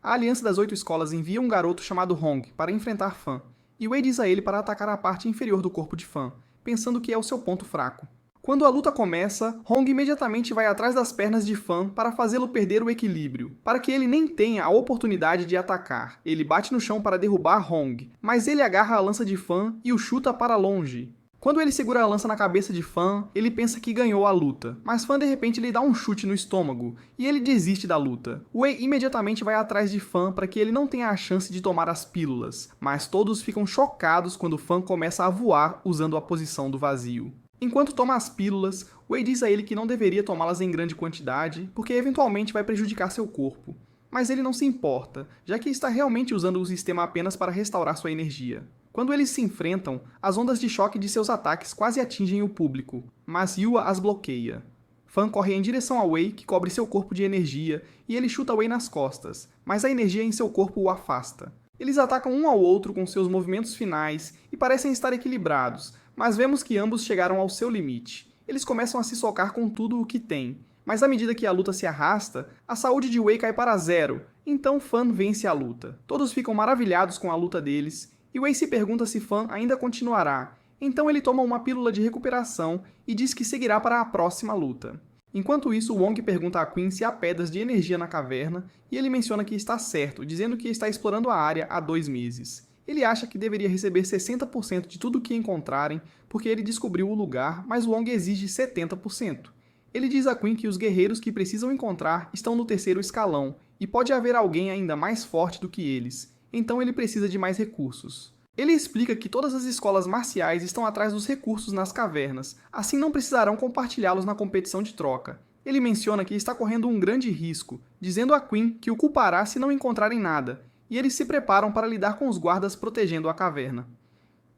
A Aliança das 8 Escolas envia um garoto chamado Hong para enfrentar Fan, e Wei diz a ele para atacar a parte inferior do corpo de Fan, pensando que é o seu ponto fraco. Quando a luta começa, Hong imediatamente vai atrás das pernas de Fan para fazê-lo perder o equilíbrio, para que ele nem tenha a oportunidade de atacar. Ele bate no chão para derrubar Hong, mas ele agarra a lança de Fan e o chuta para longe. Quando ele segura a lança na cabeça de Fan, ele pensa que ganhou a luta, mas Fan de repente lhe dá um chute no estômago, e ele desiste da luta. Wei imediatamente vai atrás de Fan para que ele não tenha a chance de tomar as pílulas, mas todos ficam chocados quando Fan começa a voar usando a posição do vazio. Enquanto toma as pílulas, Wei diz a ele que não deveria tomá-las em grande quantidade, porque eventualmente vai prejudicar seu corpo. Mas ele não se importa, já que está realmente usando o sistema apenas para restaurar sua energia. Quando eles se enfrentam, as ondas de choque de seus ataques quase atingem o público, mas Yua as bloqueia. Fan corre em direção a Wei, que cobre seu corpo de energia, e ele chuta Wei nas costas, mas a energia em seu corpo o afasta. Eles atacam um ao outro com seus movimentos finais e parecem estar equilibrados, mas vemos que ambos chegaram ao seu limite. Eles começam a se socar com tudo o que têm, mas à medida que a luta se arrasta, a saúde de Wei cai para 0, então Fan vence a luta. Todos ficam maravilhados com a luta deles, e Wei se pergunta se Fan ainda continuará, então ele toma uma pílula de recuperação e diz que seguirá para a próxima luta. Enquanto isso, Wong pergunta a Queen se há pedras de energia na caverna, e ele menciona que está certo, dizendo que está explorando a área há 2 meses. Ele acha que deveria receber 60% de tudo o que encontrarem, porque ele descobriu o lugar, mas Wong exige 70%. Ele diz a Queen que os guerreiros que precisam encontrar estão no 3º escalão, e pode haver alguém ainda mais forte do que eles, então ele precisa de mais recursos. Ele explica que todas as escolas marciais estão atrás dos recursos nas cavernas, assim não precisarão compartilhá-los na competição de troca. Ele menciona que está correndo um grande risco, dizendo a Queen que o culpará se não encontrarem nada, e eles se preparam para lidar com os guardas protegendo a caverna.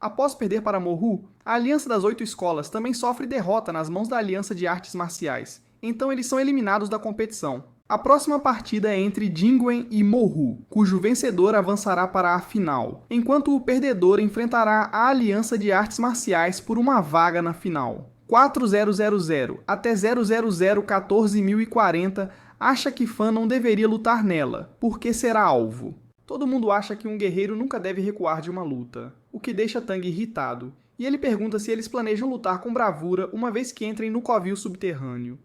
Após perder para Mohu, a Aliança das 8 Escolas também sofre derrota nas mãos da Aliança de Artes Marciais, então eles são eliminados da competição. A próxima partida é entre Jingwen e Mohu, cujo vencedor avançará para a final, enquanto o perdedor enfrentará a Aliança de Artes Marciais por uma vaga na final. 4000 até 00014.040 acha que Fan não deveria lutar nela, porque será alvo. Todo mundo acha que um guerreiro nunca deve recuar de uma luta, o que deixa Tang irritado, e ele pergunta se eles planejam lutar com bravura uma vez que entrem no covil subterrâneo.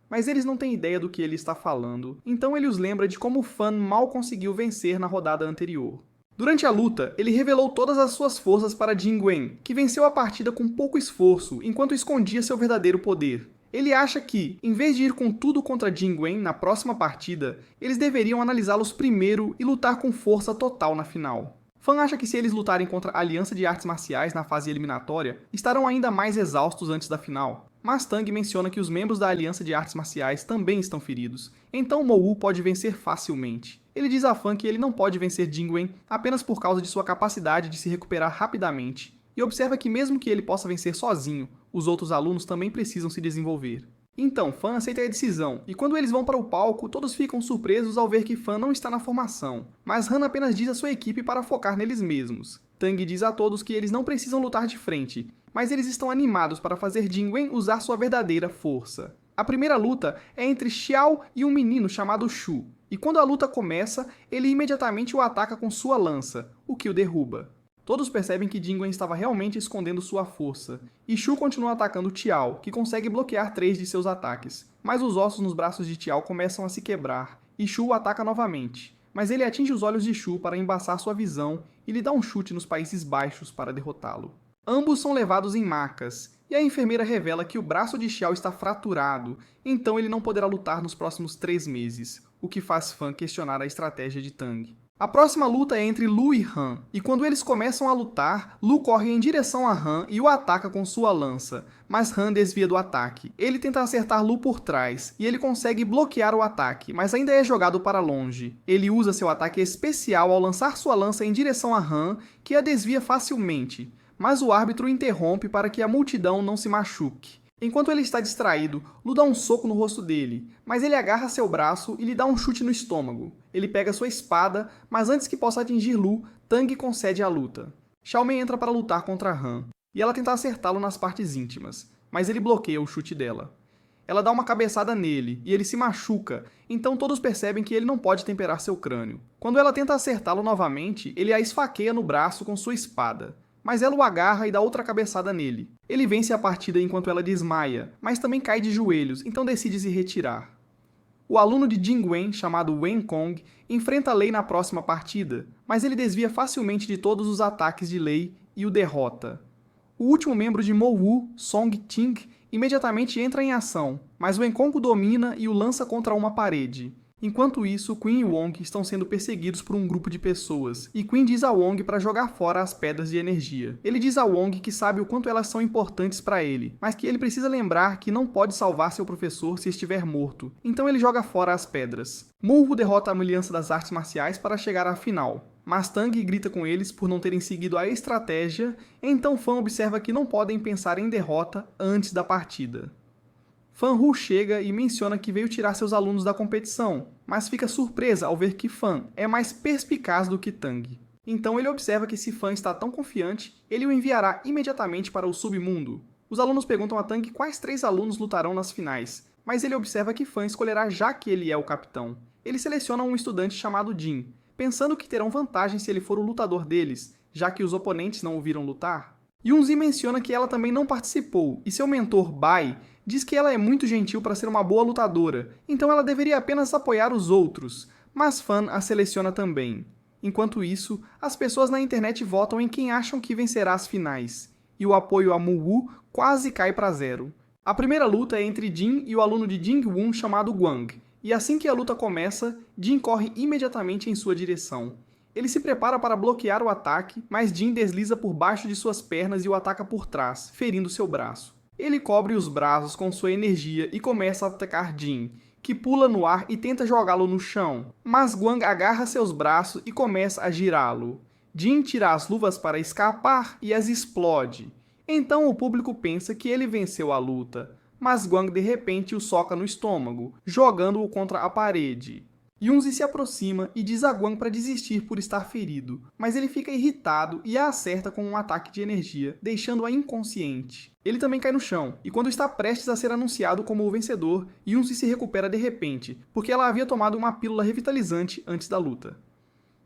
Mas eles não têm ideia do que ele está falando, então ele os lembra de como Fan mal conseguiu vencer na rodada anterior. Durante a luta, ele revelou todas as suas forças para Jingwen, que venceu a partida com pouco esforço, enquanto escondia seu verdadeiro poder. Ele acha que, em vez de ir com tudo contra Jingwen na próxima partida, eles deveriam analisá-los primeiro e lutar com força total na final. Fan acha que se eles lutarem contra a Aliança de Artes Marciais na fase eliminatória, estarão ainda mais exaustos antes da final. Mas Tang menciona que os membros da Aliança de Artes Marciais também estão feridos, então Mohu pode vencer facilmente. Ele diz a Fan que ele não pode vencer Jingwen apenas por causa de sua capacidade de se recuperar rapidamente, e observa que mesmo que ele possa vencer sozinho, os outros alunos também precisam se desenvolver. Então, Fan aceita a decisão, e quando eles vão para o palco, todos ficam surpresos ao ver que Fan não está na formação, mas Han apenas diz à sua equipe para focar neles mesmos. Tang diz a todos que eles não precisam lutar de frente, mas eles estão animados para fazer Jingwen usar sua verdadeira força. A primeira luta é entre Xiao e um menino chamado Shu, e quando a luta começa, ele imediatamente o ataca com sua lança, o que o derruba. Todos percebem que Jingwen estava realmente escondendo sua força, e Shu continua atacando Tiao, que consegue bloquear 3 de seus ataques, mas os ossos nos braços de Tiao começam a se quebrar, e Shu o ataca novamente, mas ele atinge os olhos de Shu para embaçar sua visão e lhe dá um chute nos Países Baixos para derrotá-lo. Ambos são levados em macas, e a enfermeira revela que o braço de Xiao está fraturado, então ele não poderá lutar nos próximos 3 meses, o que faz Fan questionar a estratégia de Tang. A próxima luta é entre Lu e Han, e quando eles começam a lutar, Lu corre em direção a Han e o ataca com sua lança, mas Han desvia do ataque. Ele tenta acertar Lu por trás, e ele consegue bloquear o ataque, mas ainda é jogado para longe. Ele usa seu ataque especial ao lançar sua lança em direção a Han, que a desvia facilmente, mas o árbitro interrompe para que a multidão não se machuque. Enquanto ele está distraído, Lu dá um soco no rosto dele, mas ele agarra seu braço e lhe dá um chute no estômago. Ele pega sua espada, mas antes que possa atingir Lu, Tang concede a luta. Xiaomei entra para lutar contra Han, e ela tenta acertá-lo nas partes íntimas, mas ele bloqueia o chute dela. Ela dá uma cabeçada nele, e ele se machuca, então todos percebem que ele não pode temperar seu crânio. Quando ela tenta acertá-lo novamente, ele a esfaqueia no braço com sua espada, mas ela o agarra e dá outra cabeçada nele. Ele vence a partida enquanto ela desmaia, mas também cai de joelhos, então decide se retirar. O aluno de Jingwen, chamado Wen Kong, enfrenta Lei na próxima partida, mas ele desvia facilmente de todos os ataques de Lei e o derrota. O último membro de Mowu, Song Ting, imediatamente entra em ação, mas o Enkonko domina e o lança contra uma parede. Enquanto isso, Queen e Wong estão sendo perseguidos por um grupo de pessoas, e Queen diz a Wong para jogar fora as pedras de energia. Ele diz a Wong que sabe o quanto elas são importantes para ele, mas que ele precisa lembrar que não pode salvar seu professor se estiver morto, então ele joga fora as pedras. Mowu derrota a Aliança das Artes Marciais para chegar à final, mas Tang grita com eles por não terem seguido a estratégia, então Fan observa que não podem pensar em derrota antes da partida. Fan Hu chega e menciona que veio tirar seus alunos da competição, mas fica surpresa ao ver que Fan é mais perspicaz do que Tang. Então ele observa que se Fan está tão confiante, ele o enviará imediatamente para o submundo. Os alunos perguntam a Tang quais 3 alunos lutarão nas finais, mas ele observa que Fan escolherá já que ele é o capitão. Ele seleciona um estudante chamado Jin, pensando que terão vantagem se ele for o lutador deles, já que os oponentes não o viram lutar. Yunzi menciona que ela também não participou, e seu mentor, Bai, diz que ela é muito gentil para ser uma boa lutadora, então ela deveria apenas apoiar os outros, mas Fan a seleciona também. Enquanto isso, as pessoas na internet votam em quem acham que vencerá as finais, e o apoio a Mowu quase cai para 0. A primeira luta é entre Jin e o aluno de Jing-Won chamado Guang, e assim que a luta começa, Jin corre imediatamente em sua direção. Ele se prepara para bloquear o ataque, mas Jin desliza por baixo de suas pernas e o ataca por trás, ferindo seu braço. Ele cobre os braços com sua energia e começa a atacar Jin, que pula no ar e tenta jogá-lo no chão, mas Guang agarra seus braços e começa a girá-lo. Jin tira as luvas para escapar e as explode. Então o público pensa que ele venceu a luta, mas Guang de repente o soca no estômago, jogando-o contra a parede. Yunzi se aproxima e diz a Guang para desistir por estar ferido, mas ele fica irritado e a acerta com um ataque de energia, deixando-a inconsciente. Ele também cai no chão, e quando está prestes a ser anunciado como o vencedor, Yunzi se recupera de repente, porque ela havia tomado uma pílula revitalizante antes da luta.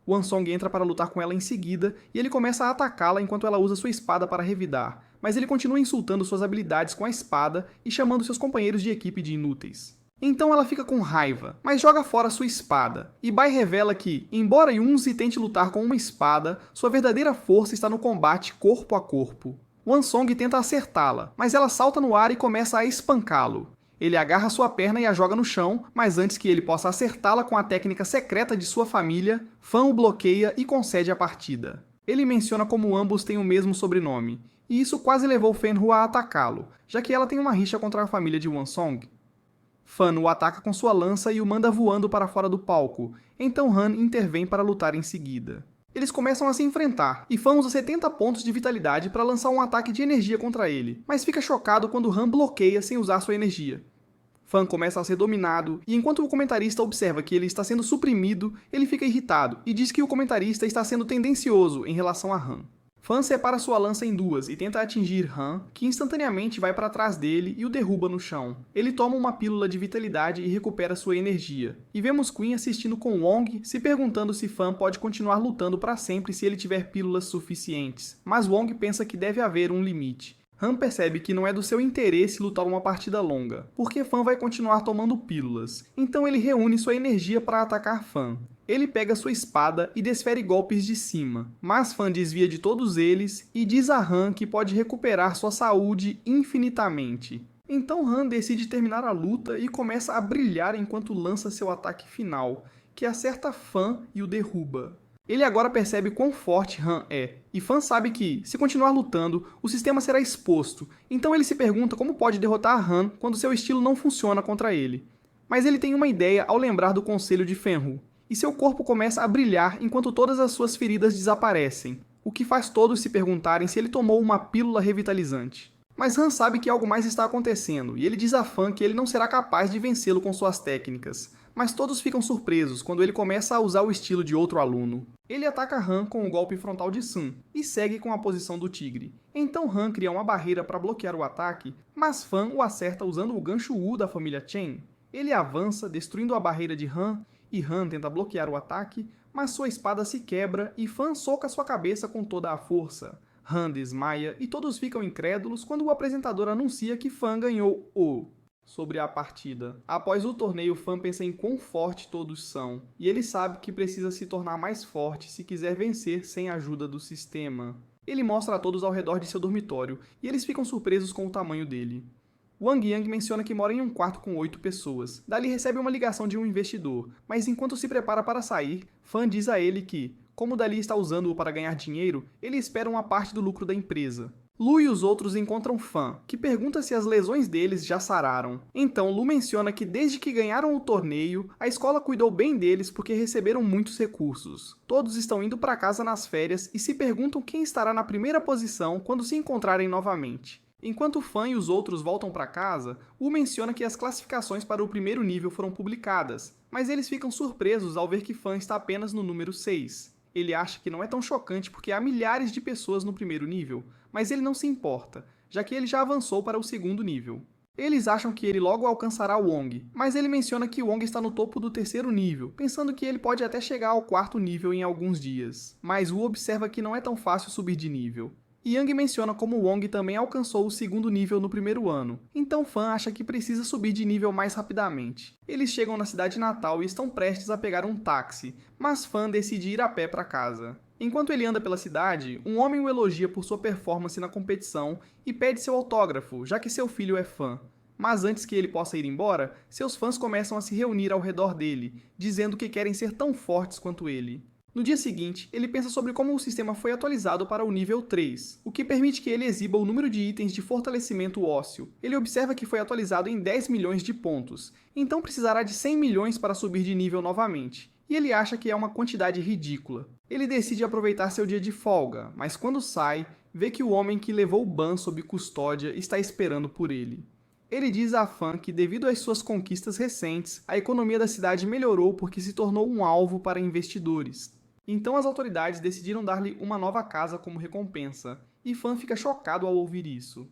Wansong entra para lutar com ela em seguida, e ele começa a atacá-la enquanto ela usa sua espada para revidar, mas ele continua insultando suas habilidades com a espada e chamando seus companheiros de equipe de inúteis. Então ela fica com raiva, mas joga fora sua espada, e Bai revela que, embora Yunzi tente lutar com uma espada, sua verdadeira força está no combate corpo a corpo. Wansong tenta acertá-la, mas ela salta no ar e começa a espancá-lo. Ele agarra sua perna e a joga no chão, mas antes que ele possa acertá-la com a técnica secreta de sua família, Fan o bloqueia e concede a partida. Ele menciona como ambos têm o mesmo sobrenome, e isso quase levou Fenhu a atacá-lo, já que ela tem uma rixa contra a família de Wansong. Fan o ataca com sua lança e o manda voando para fora do palco, então Han intervém para lutar em seguida. Eles começam a se enfrentar, e Fan usa 70 pontos de vitalidade para lançar um ataque de energia contra ele, mas fica chocado quando Han bloqueia sem usar sua energia. Fan começa a ser dominado, e enquanto o comentarista observa que ele está sendo suprimido, ele fica irritado e diz que o comentarista está sendo tendencioso em relação a Han. Fan separa sua lança em duas e tenta atingir Han, que instantaneamente vai para trás dele e o derruba no chão. Ele toma uma pílula de vitalidade e recupera sua energia. E vemos Queen assistindo com Wong, se perguntando se Fan pode continuar lutando para sempre se ele tiver pílulas suficientes. Mas Wong pensa que deve haver um limite. Han percebe que não é do seu interesse lutar uma partida longa, porque Fan vai continuar tomando pílulas. Então ele reúne sua energia para atacar Fan. Ele pega sua espada e desfere golpes de cima, mas Fan desvia de todos eles e diz a Han que pode recuperar sua saúde infinitamente. Então Han decide terminar a luta e começa a brilhar enquanto lança seu ataque final, que acerta Fan e o derruba. Ele agora percebe quão forte Han é, e Fan sabe que, se continuar lutando, o sistema será exposto, então ele se pergunta como pode derrotar Han quando seu estilo não funciona contra ele. Mas ele tem uma ideia ao lembrar do conselho de Fenhu, e seu corpo começa a brilhar enquanto todas as suas feridas desaparecem, o que faz todos se perguntarem se ele tomou uma pílula revitalizante. Mas Han sabe que algo mais está acontecendo, e ele diz a Fan que ele não será capaz de vencê-lo com suas técnicas. Mas todos ficam surpresos quando ele começa a usar o estilo de outro aluno. Ele ataca Han com o golpe frontal de Sun, e segue com a posição do tigre. Então Han cria uma barreira para bloquear o ataque, mas Fan o acerta usando o gancho Wu da família Chen. Ele avança, destruindo a barreira de Han, e Han tenta bloquear o ataque, mas sua espada se quebra e Fan soca sua cabeça com toda a força. Han desmaia e todos ficam incrédulos quando o apresentador anuncia que Fan ganhou sobre a partida. Após o torneio, Fan pensa em quão forte todos são, e ele sabe que precisa se tornar mais forte se quiser vencer sem a ajuda do sistema. Ele mostra a todos ao redor de seu dormitório, e eles ficam surpresos com o tamanho dele. Wang Yang menciona que mora em um quarto com 8 pessoas. Dali recebe uma ligação de um investidor, mas enquanto se prepara para sair, Fan diz a ele que, como Dali está usando-o para ganhar dinheiro, ele espera uma parte do lucro da empresa. Lu e os outros encontram Fan, que pergunta se as lesões deles já sararam. Então Lu menciona que desde que ganharam o torneio, a escola cuidou bem deles porque receberam muitos recursos. Todos estão indo para casa nas férias e se perguntam quem estará na primeira posição quando se encontrarem novamente. Enquanto Fan e os outros voltam para casa, Wu menciona que as classificações para o primeiro nível foram publicadas, mas eles ficam surpresos ao ver que Fan está apenas no número 6. Ele acha que não é tão chocante porque há milhares de pessoas no primeiro nível, mas ele não se importa, já que ele já avançou para o segundo nível. Eles acham que ele logo alcançará Wong, mas ele menciona que Wong está no topo do terceiro nível, pensando que ele pode até chegar ao quarto nível em alguns dias. Mas Wu observa que não é tão fácil subir de nível. Yang menciona como Wong também alcançou o segundo nível no primeiro ano, então Fan acha que precisa subir de nível mais rapidamente. Eles chegam na cidade natal e estão prestes a pegar um táxi, mas Fan decide ir a pé para casa. Enquanto ele anda pela cidade, um homem o elogia por sua performance na competição e pede seu autógrafo, já que seu filho é fã. Mas antes que ele possa ir embora, seus fãs começam a se reunir ao redor dele, dizendo que querem ser tão fortes quanto ele. No dia seguinte, ele pensa sobre como o sistema foi atualizado para o nível 3, o que permite que ele exiba o número de itens de fortalecimento ósseo. Ele observa que foi atualizado em 10 milhões de pontos, então precisará de 100 milhões para subir de nível novamente. E ele acha que é uma quantidade ridícula. Ele decide aproveitar seu dia de folga, mas quando sai, vê que o homem que levou Ban sob custódia está esperando por ele. Ele diz a Fan que, devido às suas conquistas recentes, a economia da cidade melhorou porque se tornou um alvo para investidores. Então as autoridades decidiram dar-lhe uma nova casa como recompensa, e Fan fica chocado ao ouvir isso.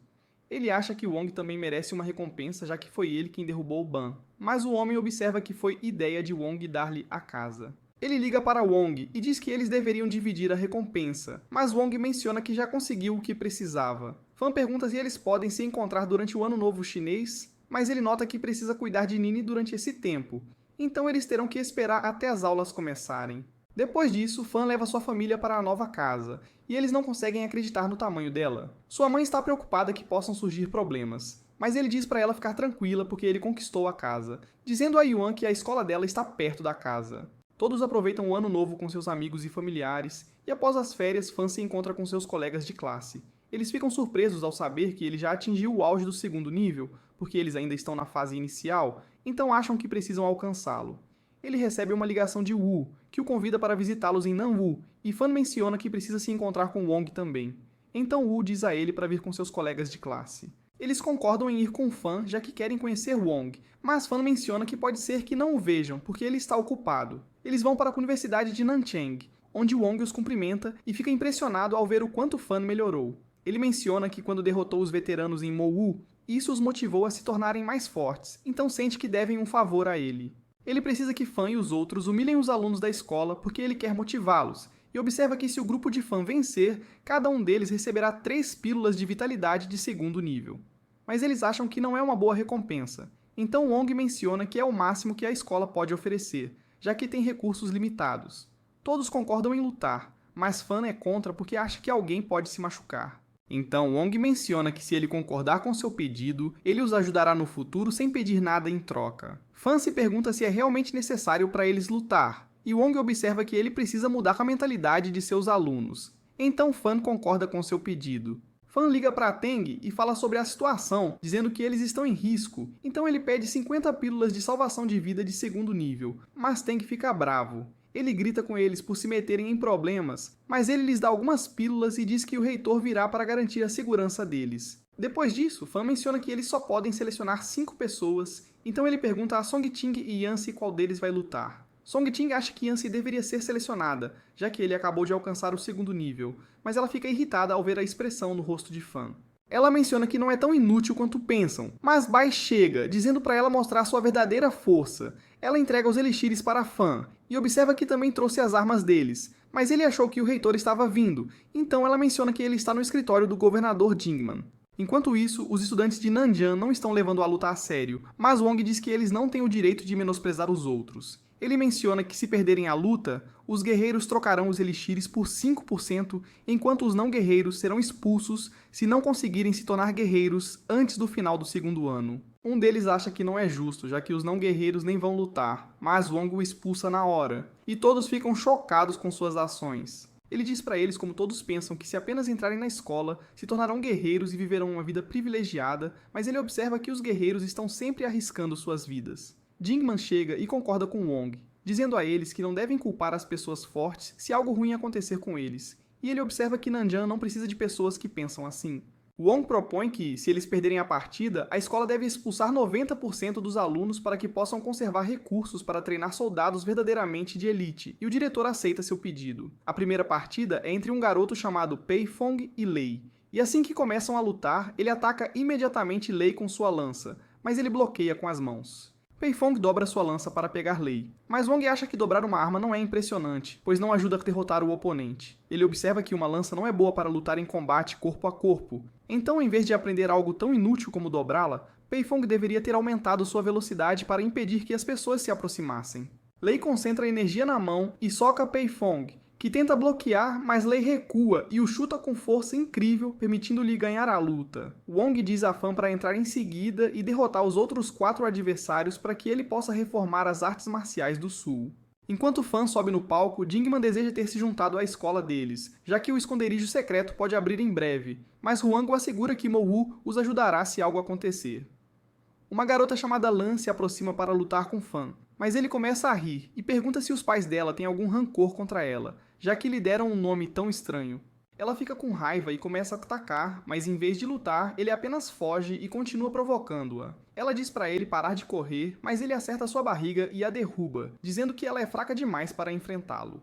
Ele acha que Wong também merece uma recompensa, já que foi ele quem derrubou Ban, mas o homem observa que foi ideia de Wong dar-lhe a casa. Ele liga para Wong e diz que eles deveriam dividir a recompensa, mas Wong menciona que já conseguiu o que precisava. Fan pergunta se eles podem se encontrar durante o Ano Novo Chinês, mas ele nota que precisa cuidar de Nini durante esse tempo, então eles terão que esperar até as aulas começarem. Depois disso, Fan leva sua família para a nova casa, e eles não conseguem acreditar no tamanho dela. Sua mãe está preocupada que possam surgir problemas, mas ele diz para ela ficar tranquila porque ele conquistou a casa, dizendo a Yuan que a escola dela está perto da casa. Todos aproveitam o ano novo com seus amigos e familiares, e após as férias, Fan se encontra com seus colegas de classe. Eles ficam surpresos ao saber que ele já atingiu o auge do segundo nível, porque eles ainda estão na fase inicial, então acham que precisam alcançá-lo. Ele recebe uma ligação de Wu, que o convida para visitá-los em Nanwu, e Fan menciona que precisa se encontrar com Wong também. Então Wu diz a ele para vir com seus colegas de classe. Eles concordam em ir com Fan, já que querem conhecer Wong, mas Fan menciona que pode ser que não o vejam, porque ele está ocupado. Eles vão para a Universidade de Nanchang, onde Wong os cumprimenta e fica impressionado ao ver o quanto Fan melhorou. Ele menciona que quando derrotou os veteranos em Mowu, isso os motivou a se tornarem mais fortes, então sente que devem um favor a ele. Ele precisa que Fan e os outros humilhem os alunos da escola porque ele quer motivá-los, e observa que se o grupo de Fan vencer, cada um deles receberá 3 pílulas de vitalidade de segundo nível. Mas eles acham que não é uma boa recompensa, então Wong menciona que é o máximo que a escola pode oferecer, já que tem recursos limitados. Todos concordam em lutar, mas Fan é contra porque acha que alguém pode se machucar. Então Wong menciona que se ele concordar com seu pedido, ele os ajudará no futuro sem pedir nada em troca. Fan se pergunta se é realmente necessário para eles lutar, e Wong observa que ele precisa mudar a mentalidade de seus alunos. Então Fan concorda com seu pedido. Fan liga para Teng e fala sobre a situação, dizendo que eles estão em risco, então ele pede 50 pílulas de salvação de vida de segundo nível, mas Teng fica bravo. Ele grita com eles por se meterem em problemas, mas ele lhes dá algumas pílulas e diz que o reitor virá para garantir a segurança deles. Depois disso, Fan menciona que eles só podem selecionar 5 pessoas, então ele pergunta a Songting e Yancy qual deles vai lutar. Songting acha que Yancy deveria ser selecionada, já que ele acabou de alcançar o segundo nível, mas ela fica irritada ao ver a expressão no rosto de Fan. Ela menciona que não é tão inútil quanto pensam, mas Bai chega, dizendo para ela mostrar sua verdadeira força. Ela entrega os elixires para Fan, e observa que também trouxe as armas deles, mas ele achou que o reitor estava vindo, então ela menciona que ele está no escritório do governador Jingman. Enquanto isso, os estudantes de Nanjiang não estão levando a luta a sério, mas Wong diz que eles não têm o direito de menosprezar os outros. Ele menciona que se perderem a luta, os guerreiros trocarão os elixires por 5%, enquanto os não guerreiros serão expulsos se não conseguirem se tornar guerreiros antes do final do segundo ano. Um deles acha que não é justo, já que os não guerreiros nem vão lutar, mas Wong o expulsa na hora, e todos ficam chocados com suas ações. Ele diz para eles como todos pensam que se apenas entrarem na escola, se tornarão guerreiros e viverão uma vida privilegiada, mas ele observa que os guerreiros estão sempre arriscando suas vidas. Dingman chega e concorda com Wong, dizendo a eles que não devem culpar as pessoas fortes se algo ruim acontecer com eles, e ele observa que Nanjiang não precisa de pessoas que pensam assim. Wong propõe que, se eles perderem a partida, a escola deve expulsar 90% dos alunos para que possam conservar recursos para treinar soldados verdadeiramente de elite, e o diretor aceita seu pedido. A primeira partida é entre um garoto chamado Pei Fong e Lei, e assim que começam a lutar, ele ataca imediatamente Lei com sua lança, mas ele bloqueia com as mãos. Pei Fong dobra sua lança para pegar Lei, mas Wong acha que dobrar uma arma não é impressionante, pois não ajuda a derrotar o oponente. Ele observa que uma lança não é boa para lutar em combate corpo a corpo, então em vez de aprender algo tão inútil como dobrá-la, Pei Fong deveria ter aumentado sua velocidade para impedir que as pessoas se aproximassem. Lei concentra energia na mão e soca Pei Fong, que tenta bloquear, mas Lei recua e o chuta com força incrível, permitindo-lhe ganhar a luta. Wong diz a Fan para entrar em seguida e derrotar os outros 4 adversários para que ele possa reformar as artes marciais do Sul. Enquanto Fan sobe no palco, Dingman deseja ter se juntado à escola deles, já que o esconderijo secreto pode abrir em breve, mas Huang o assegura que Mo-Wu os ajudará se algo acontecer. Uma garota chamada Lan se aproxima para lutar com Fan, mas ele começa a rir e pergunta se os pais dela têm algum rancor contra ela, já que lhe deram um nome tão estranho. Ela fica com raiva e começa a atacar, mas em vez de lutar, ele apenas foge e continua provocando-a. Ela diz para ele parar de correr, mas ele acerta sua barriga e a derruba, dizendo que ela é fraca demais para enfrentá-lo.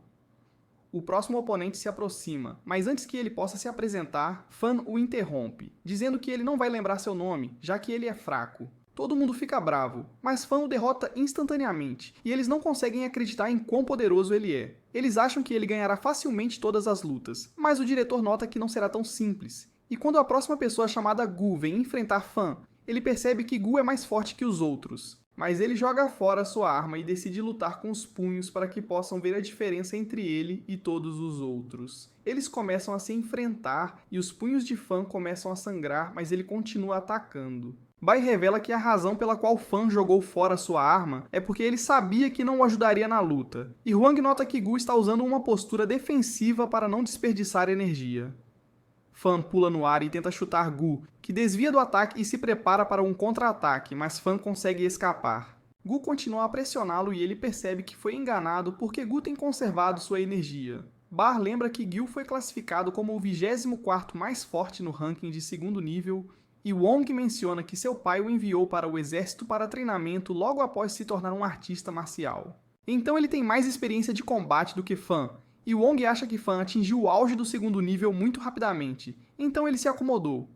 O próximo oponente se aproxima, mas antes que ele possa se apresentar, Fan o interrompe, dizendo que ele não vai lembrar seu nome, já que ele é fraco. Todo mundo fica bravo, mas Fan o derrota instantaneamente, e eles não conseguem acreditar em quão poderoso ele é. Eles acham que ele ganhará facilmente todas as lutas, mas o diretor nota que não será tão simples. E quando a próxima pessoa chamada Gu vem enfrentar Fan, ele percebe que Gu é mais forte que os outros. Mas ele joga fora sua arma e decide lutar com os punhos para que possam ver a diferença entre ele e todos os outros. Eles começam a se enfrentar e os punhos de Fan começam a sangrar, mas ele continua atacando. Bai revela que a razão pela qual Fan jogou fora sua arma é porque ele sabia que não o ajudaria na luta, e Huang nota que Gu está usando uma postura defensiva para não desperdiçar energia. Fan pula no ar e tenta chutar Gu, que desvia do ataque e se prepara para um contra-ataque, mas Fan consegue escapar. Gu continua a pressioná-lo e ele percebe que foi enganado porque Gu tem conservado sua energia. Bar lembra que Gil foi classificado como o 24º mais forte no ranking de segundo nível, e Wong menciona que seu pai o enviou para o exército para treinamento logo após se tornar um artista marcial. Então ele tem mais experiência de combate do que Fan, e Wong acha que Fan atingiu o auge do segundo nível muito rapidamente, então ele se acomodou.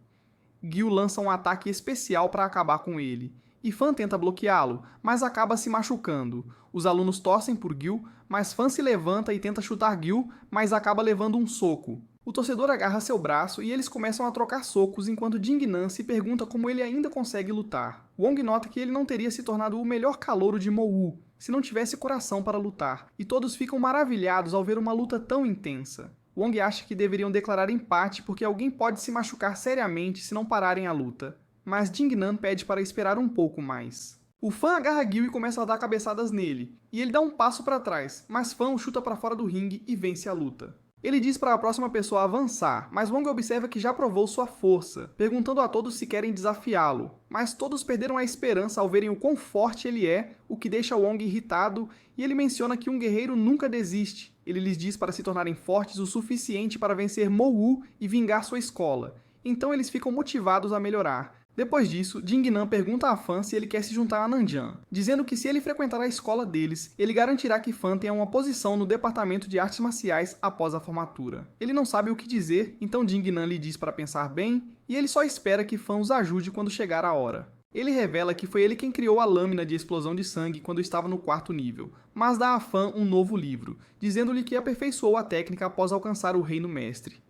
Gil lança um ataque especial para acabar com ele, e Fan tenta bloqueá-lo, mas acaba se machucando. Os alunos torcem por Gil, mas Fan se levanta e tenta chutar Gil, mas acaba levando um soco. O torcedor agarra seu braço e eles começam a trocar socos enquanto Dingnan se pergunta como ele ainda consegue lutar. Wong nota que ele não teria se tornado o melhor calouro de Mo-Wu se não tivesse coração para lutar, e todos ficam maravilhados ao ver uma luta tão intensa. Wong acha que deveriam declarar empate porque alguém pode se machucar seriamente se não pararem a luta, mas Dingnan pede para esperar um pouco mais. O Fan agarra Gil e começa a dar cabeçadas nele, e ele dá um passo para trás, mas Fan o chuta para fora do ringue e vence a luta. Ele diz para a próxima pessoa avançar, mas Wong observa que já provou sua força, perguntando a todos se querem desafiá-lo. Mas todos perderam a esperança ao verem o quão forte ele é, o que deixa Wong irritado, e ele menciona que um guerreiro nunca desiste. Ele lhes diz para se tornarem fortes o suficiente para vencer Mo-Wu e vingar sua escola. Então eles ficam motivados a melhorar. Depois disso, Dingnan pergunta a Fan se ele quer se juntar a Nanjiang, dizendo que se ele frequentar a escola deles, ele garantirá que Fan tenha uma posição no departamento de artes marciais após a formatura. Ele não sabe o que dizer, então Dingnan lhe diz para pensar bem, e ele só espera que Fan os ajude quando chegar a hora. Ele revela que foi ele quem criou a lâmina de explosão de sangue quando estava no 4º nível, mas dá a Fan um novo livro, dizendo-lhe que aperfeiçoou a técnica após alcançar o Reino Mestre.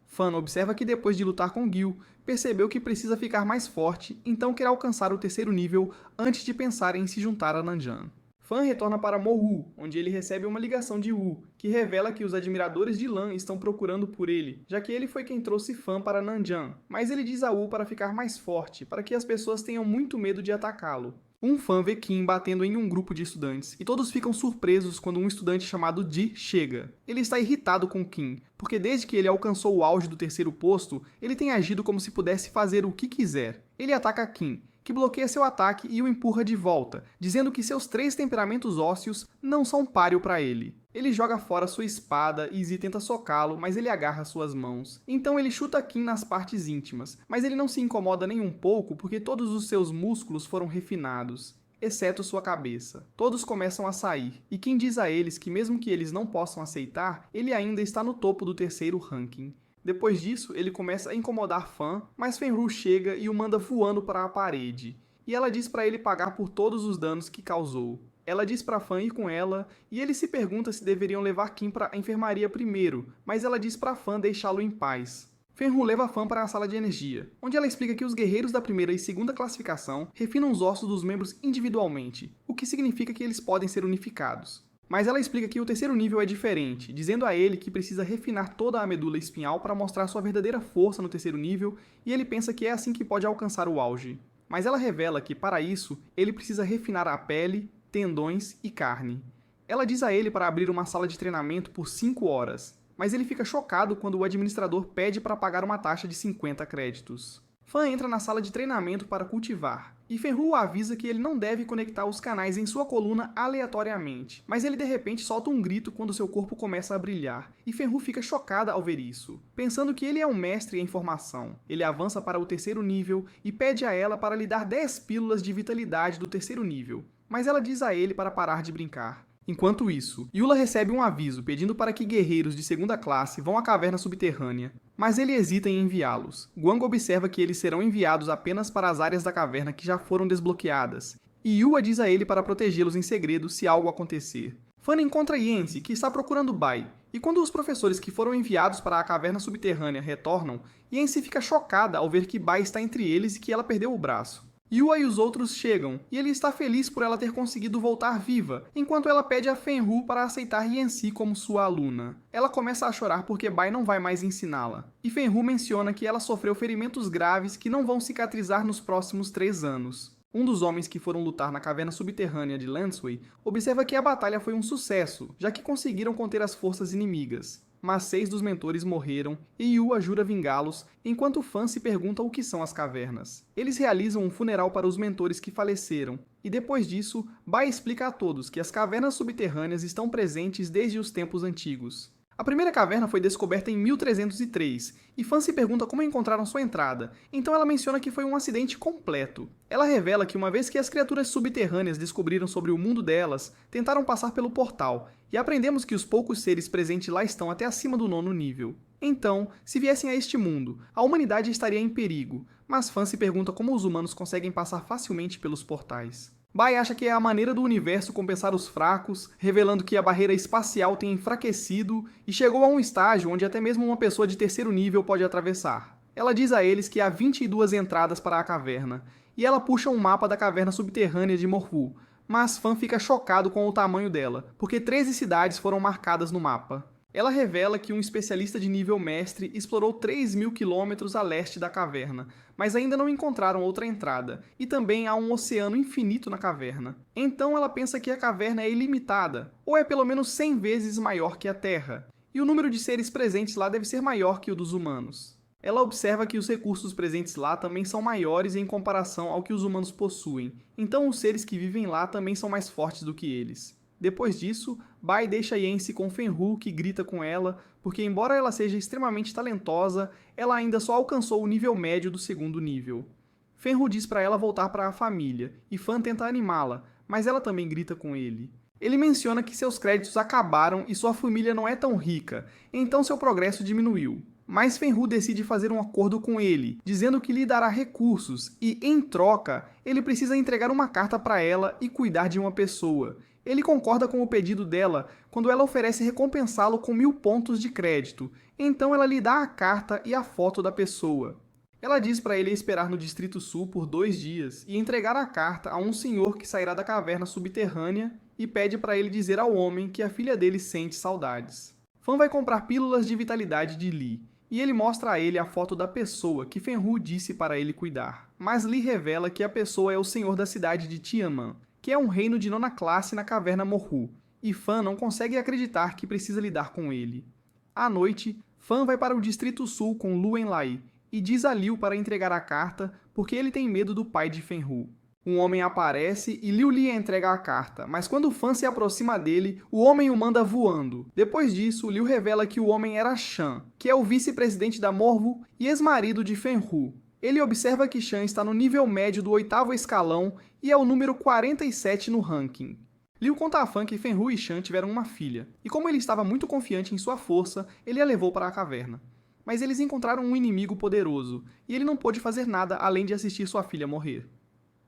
Fan observa que depois de lutar com Gil, percebeu que precisa ficar mais forte, então quer alcançar o 3º nível antes de pensar em se juntar a Nanjiang. Fan retorna para Mohu, onde ele recebe uma ligação de Wu, que revela que os admiradores de Lan estão procurando por ele, já que ele foi quem trouxe Fan para Nanjiang, mas ele diz a Wu para ficar mais forte, para que as pessoas tenham muito medo de atacá-lo. Um fã vê Kim batendo em um grupo de estudantes, e todos ficam surpresos quando um estudante chamado Ji chega. Ele está irritado com Kim, porque desde que ele alcançou o auge do terceiro posto, ele tem agido como se pudesse fazer o que quiser. Ele ataca Kim, que bloqueia seu ataque e o empurra de volta, dizendo que seus 3 temperamentos ósseos não são páreo para ele. Ele joga fora sua espada e Zi tenta socá-lo, mas ele agarra suas mãos. Então ele chuta Kim nas partes íntimas, mas ele não se incomoda nem um pouco porque todos os seus músculos foram refinados, exceto sua cabeça. Todos começam a sair, e Kim diz a eles que mesmo que eles não possam aceitar, ele ainda está no topo do terceiro ranking. Depois disso, ele começa a incomodar Fan, mas Fenru chega e o manda voando para a parede. E ela diz para ele pagar por todos os danos que causou. Ela diz para Fan ir com ela, e ele se pergunta se deveriam levar Kim para a enfermaria primeiro, mas ela diz para Fan deixá-lo em paz. Fenru leva Fan para a sala de energia, onde ela explica que os guerreiros da primeira e segunda classificação refinam os ossos dos membros individualmente, o que significa que eles podem ser unificados. Mas ela explica que o terceiro nível é diferente, dizendo a ele que precisa refinar toda a medula espinhal para mostrar sua verdadeira força no terceiro nível, e ele pensa que é assim que pode alcançar o auge. Mas ela revela que, para isso, ele precisa refinar a pele, tendões e carne. Ela diz a ele para abrir uma sala de treinamento por 5 horas, mas ele fica chocado quando o administrador pede para pagar uma taxa de 50 créditos. Fan entra na sala de treinamento para cultivar, e Fenru avisa que ele não deve conectar os canais em sua coluna aleatoriamente, mas ele de repente solta um grito quando seu corpo começa a brilhar, e Fenru fica chocada ao ver isso. Pensando que ele é um mestre em formação, ele avança para o terceiro nível e pede a ela para lhe dar 10 pílulas de vitalidade do terceiro nível, mas ela diz a ele para parar de brincar. Enquanto isso, Eula recebe um aviso pedindo para que guerreiros de segunda classe vão à caverna subterrânea, mas ele hesita em enviá-los. Guang observa que eles serão enviados apenas para as áreas da caverna que já foram desbloqueadas, e Yua diz a ele para protegê-los em segredo se algo acontecer. Fan encontra Yancy, que está procurando Bai, e quando os professores que foram enviados para a caverna subterrânea retornam, Yancy fica chocada ao ver que Bai está entre eles e que ela perdeu o braço. Yua e os outros chegam, e ele está feliz por ela ter conseguido voltar viva, enquanto ela pede a Fenru para aceitar Yancy como sua aluna. Ela começa a chorar porque Bai não vai mais ensiná-la, e Fenru menciona que ela sofreu ferimentos graves que não vão cicatrizar nos próximos 3 anos. Um dos homens que foram lutar na caverna subterrânea de Lanceway observa que a batalha foi um sucesso, já que conseguiram conter as forças inimigas. Mas 6 dos mentores morreram e Yua jura vingá-los, enquanto Fan se pergunta o que são as cavernas. Eles realizam um funeral para os mentores que faleceram, e depois disso, Bai explica a todos que as cavernas subterrâneas estão presentes desde os tempos antigos. A primeira caverna foi descoberta em 1303, e Fan se pergunta como encontraram sua entrada, então ela menciona que foi um acidente completo. Ela revela que uma vez que as criaturas subterrâneas descobriram sobre o mundo delas, tentaram passar pelo portal, e aprendemos que os poucos seres presentes lá estão até acima do 9º nível. Então, se viessem a este mundo, a humanidade estaria em perigo, mas Fan se pergunta como os humanos conseguem passar facilmente pelos portais. Bai acha que é a maneira do universo compensar os fracos, revelando que a barreira espacial tem enfraquecido e chegou a um estágio onde até mesmo uma pessoa de terceiro nível pode atravessar. Ela diz a eles que há 22 entradas para a caverna, e ela puxa um mapa da caverna subterrânea de Morphu, mas Fan fica chocado com o tamanho dela, porque 13 cidades foram marcadas no mapa. Ela revela que um especialista de nível mestre explorou 3.000 quilômetros a leste da caverna, mas ainda não encontraram outra entrada, e também há um oceano infinito na caverna. Então ela pensa que a caverna é ilimitada, ou é pelo menos 100 vezes maior que a Terra, e o número de seres presentes lá deve ser maior que o dos humanos. Ela observa que os recursos presentes lá também são maiores em comparação ao que os humanos possuem, então os seres que vivem lá também são mais fortes do que eles. Depois disso, Bai deixa Yancy com Fenru, que grita com ela, porque embora ela seja extremamente talentosa, ela ainda só alcançou o nível médio do 2º nível. Fenru diz para ela voltar para a família, e Fan tenta animá-la, mas ela também grita com ele. Ele menciona que seus créditos acabaram e sua família não é tão rica, então seu progresso diminuiu. Mas Fenru decide fazer um acordo com ele, dizendo que lhe dará recursos e, em troca, ele precisa entregar uma carta para ela e cuidar de uma pessoa. Ele concorda com o pedido dela quando ela oferece recompensá-lo com 1000 pontos de crédito, então ela lhe dá a carta e a foto da pessoa. Ela diz para ele esperar no Distrito Sul por 2 dias e entregar a carta a um senhor que sairá da caverna subterrânea e pede para ele dizer ao homem que a filha dele sente saudades. Fan vai comprar pílulas de vitalidade de Lee, e ele mostra a ele a foto da pessoa que Fenru disse para ele cuidar. Mas Lee revela que a pessoa é o senhor da cidade de Tianman, que é um reino de nona classe na caverna Morhu, e Fan não consegue acreditar que precisa lidar com ele. À noite, Fan vai para o Distrito Sul com Lu Enlai e diz a Liu para entregar a carta porque ele tem medo do pai de Fenru. Um homem aparece e Liu lhe entrega a carta, mas quando Fan se aproxima dele, o homem o manda voando. Depois disso, Liu revela que o homem era Shan, que é o vice-presidente da Morvu e ex-marido de Fenru. Ele observa que Shan está no nível médio do 8º escalão e é o número 47 no ranking. Liu conta a Fan que Fenru e Shan tiveram uma filha, e como ele estava muito confiante em sua força, ele a levou para a caverna. Mas eles encontraram um inimigo poderoso, e ele não pôde fazer nada além de assistir sua filha morrer.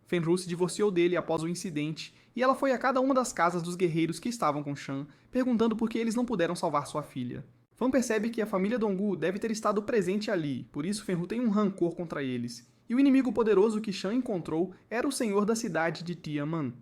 Fenru se divorciou dele após o incidente, e ela foi a cada uma das casas dos guerreiros que estavam com Shan, perguntando por que eles não puderam salvar sua filha. Fan percebe que a família Dongwu deve ter estado presente ali, por isso Fenru tem um rancor contra eles, e o inimigo poderoso que Shan encontrou era o senhor da cidade de Tianman.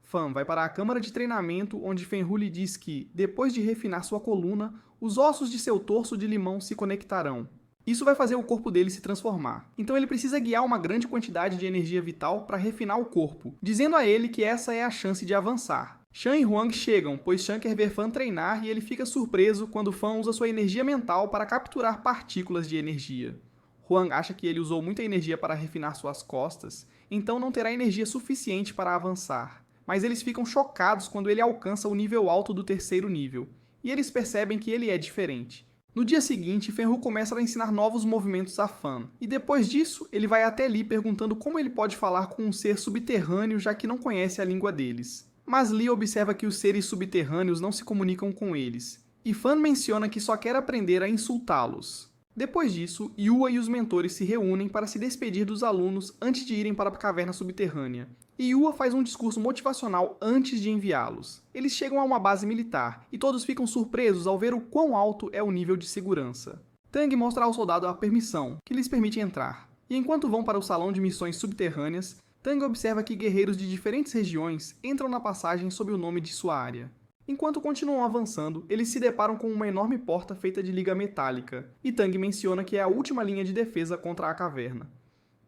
Fan vai para a câmara de treinamento onde Fenru lhe diz que, depois de refinar sua coluna, os ossos de seu torso de limão se conectarão. Isso vai fazer o corpo dele se transformar. Então ele precisa guiar uma grande quantidade de energia vital para refinar o corpo, dizendo a ele que essa é a chance de avançar. Shan e Huang chegam, pois Shan quer ver Fan treinar e ele fica surpreso quando Fan usa sua energia mental para capturar partículas de energia. Huang acha que ele usou muita energia para refinar suas costas, então não terá energia suficiente para avançar. Mas eles ficam chocados quando ele alcança o nível alto do 3º nível, e eles percebem que ele é diferente. No dia seguinte, Fenru começa a ensinar novos movimentos a Fan, e depois disso, ele vai até Lee perguntando como ele pode falar com um ser subterrâneo já que não conhece a língua deles. Mas Lee observa que os seres subterrâneos não se comunicam com eles, e Fan menciona que só quer aprender a insultá-los. Depois disso, Yua e os mentores se reúnem para se despedir dos alunos antes de irem para a caverna subterrânea, e Yua faz um discurso motivacional antes de enviá-los. Eles chegam a uma base militar, e todos ficam surpresos ao ver o quão alto é o nível de segurança. Tang mostra ao soldado a permissão, que lhes permite entrar. E enquanto vão para o salão de missões subterrâneas, Tang observa que guerreiros de diferentes regiões entram na passagem sob o nome de sua área. Enquanto continuam avançando, eles se deparam com uma enorme porta feita de liga metálica, e Tang menciona que é a última linha de defesa contra a caverna.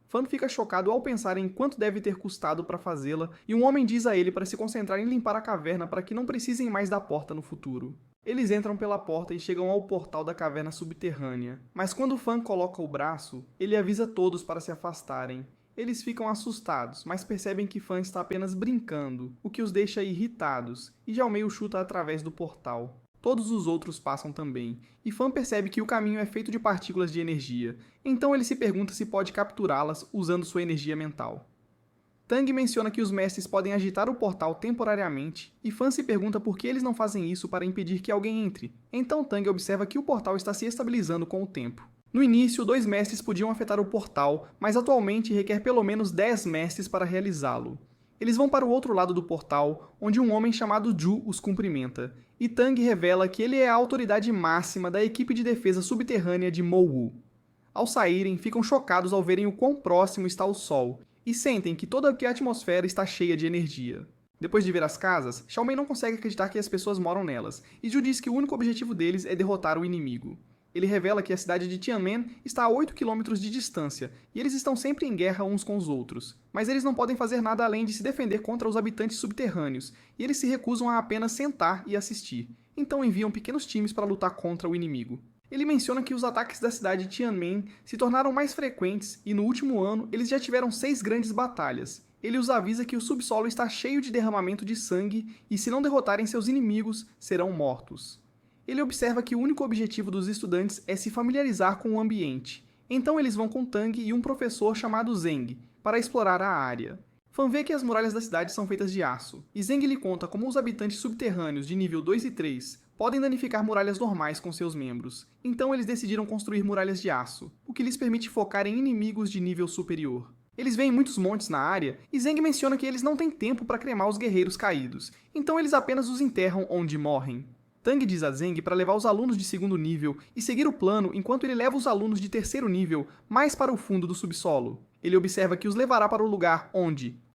Fan fica chocado ao pensar em quanto deve ter custado para fazê-la, e um homem diz a ele para se concentrar em limpar a caverna para que não precisem mais da porta no futuro. Eles entram pela porta e chegam ao portal da caverna subterrânea, mas quando Fan coloca o braço, ele avisa todos para se afastarem. Eles ficam assustados, mas percebem que Fan está apenas brincando, o que os deixa irritados, e Xiaomei o chuta através do portal. Todos os outros passam também, e Fan percebe que o caminho é feito de partículas de energia, então ele se pergunta se pode capturá-las usando sua energia mental. Tang menciona que os mestres podem agitar o portal temporariamente, e Fan se pergunta por que eles não fazem isso para impedir que alguém entre, então Tang observa que o portal está se estabilizando com o tempo. No início, 2 mestres podiam afetar o portal, mas atualmente requer pelo menos 10 mestres para realizá-lo. Eles vão para o outro lado do portal, onde um homem chamado Ju os cumprimenta, e Tang revela que ele é a autoridade máxima da equipe de defesa subterrânea de Mowu. Ao saírem, ficam chocados ao verem o quão próximo está o Sol, e sentem que toda a atmosfera está cheia de energia. Depois de ver as casas, Xiaomei não consegue acreditar que as pessoas moram nelas, e Ju diz que o único objetivo deles é derrotar o inimigo. Ele revela que a cidade de Tianmen está a 8 km de distância, e eles estão sempre em guerra uns com os outros. Mas eles não podem fazer nada além de se defender contra os habitantes subterrâneos, e eles se recusam a apenas sentar e assistir. Então enviam pequenos times para lutar contra o inimigo. Ele menciona que os ataques da cidade de Tianmen se tornaram mais frequentes, e no último ano eles já tiveram 6 grandes batalhas. Ele os avisa que o subsolo está cheio de derramamento de sangue, e se não derrotarem seus inimigos, serão mortos. Ele observa que o único objetivo dos estudantes é se familiarizar com o ambiente. Então eles vão com Tang e um professor chamado Zeng, para explorar a área. Fan vê que as muralhas da cidade são feitas de aço, e Zeng lhe conta como os habitantes subterrâneos de nível 2 e 3 podem danificar muralhas normais com seus membros. Então eles decidiram construir muralhas de aço, o que lhes permite focar em inimigos de nível superior. Eles veem muitos montes na área, e Zeng menciona que eles não têm tempo para cremar os guerreiros caídos, então eles apenas os enterram onde morrem. Tang diz a Zeng para levar os alunos de 2º nível e seguir o plano enquanto ele leva os alunos de 3º nível mais para o fundo do subsolo. Ele observa que os levará para o lugar onde,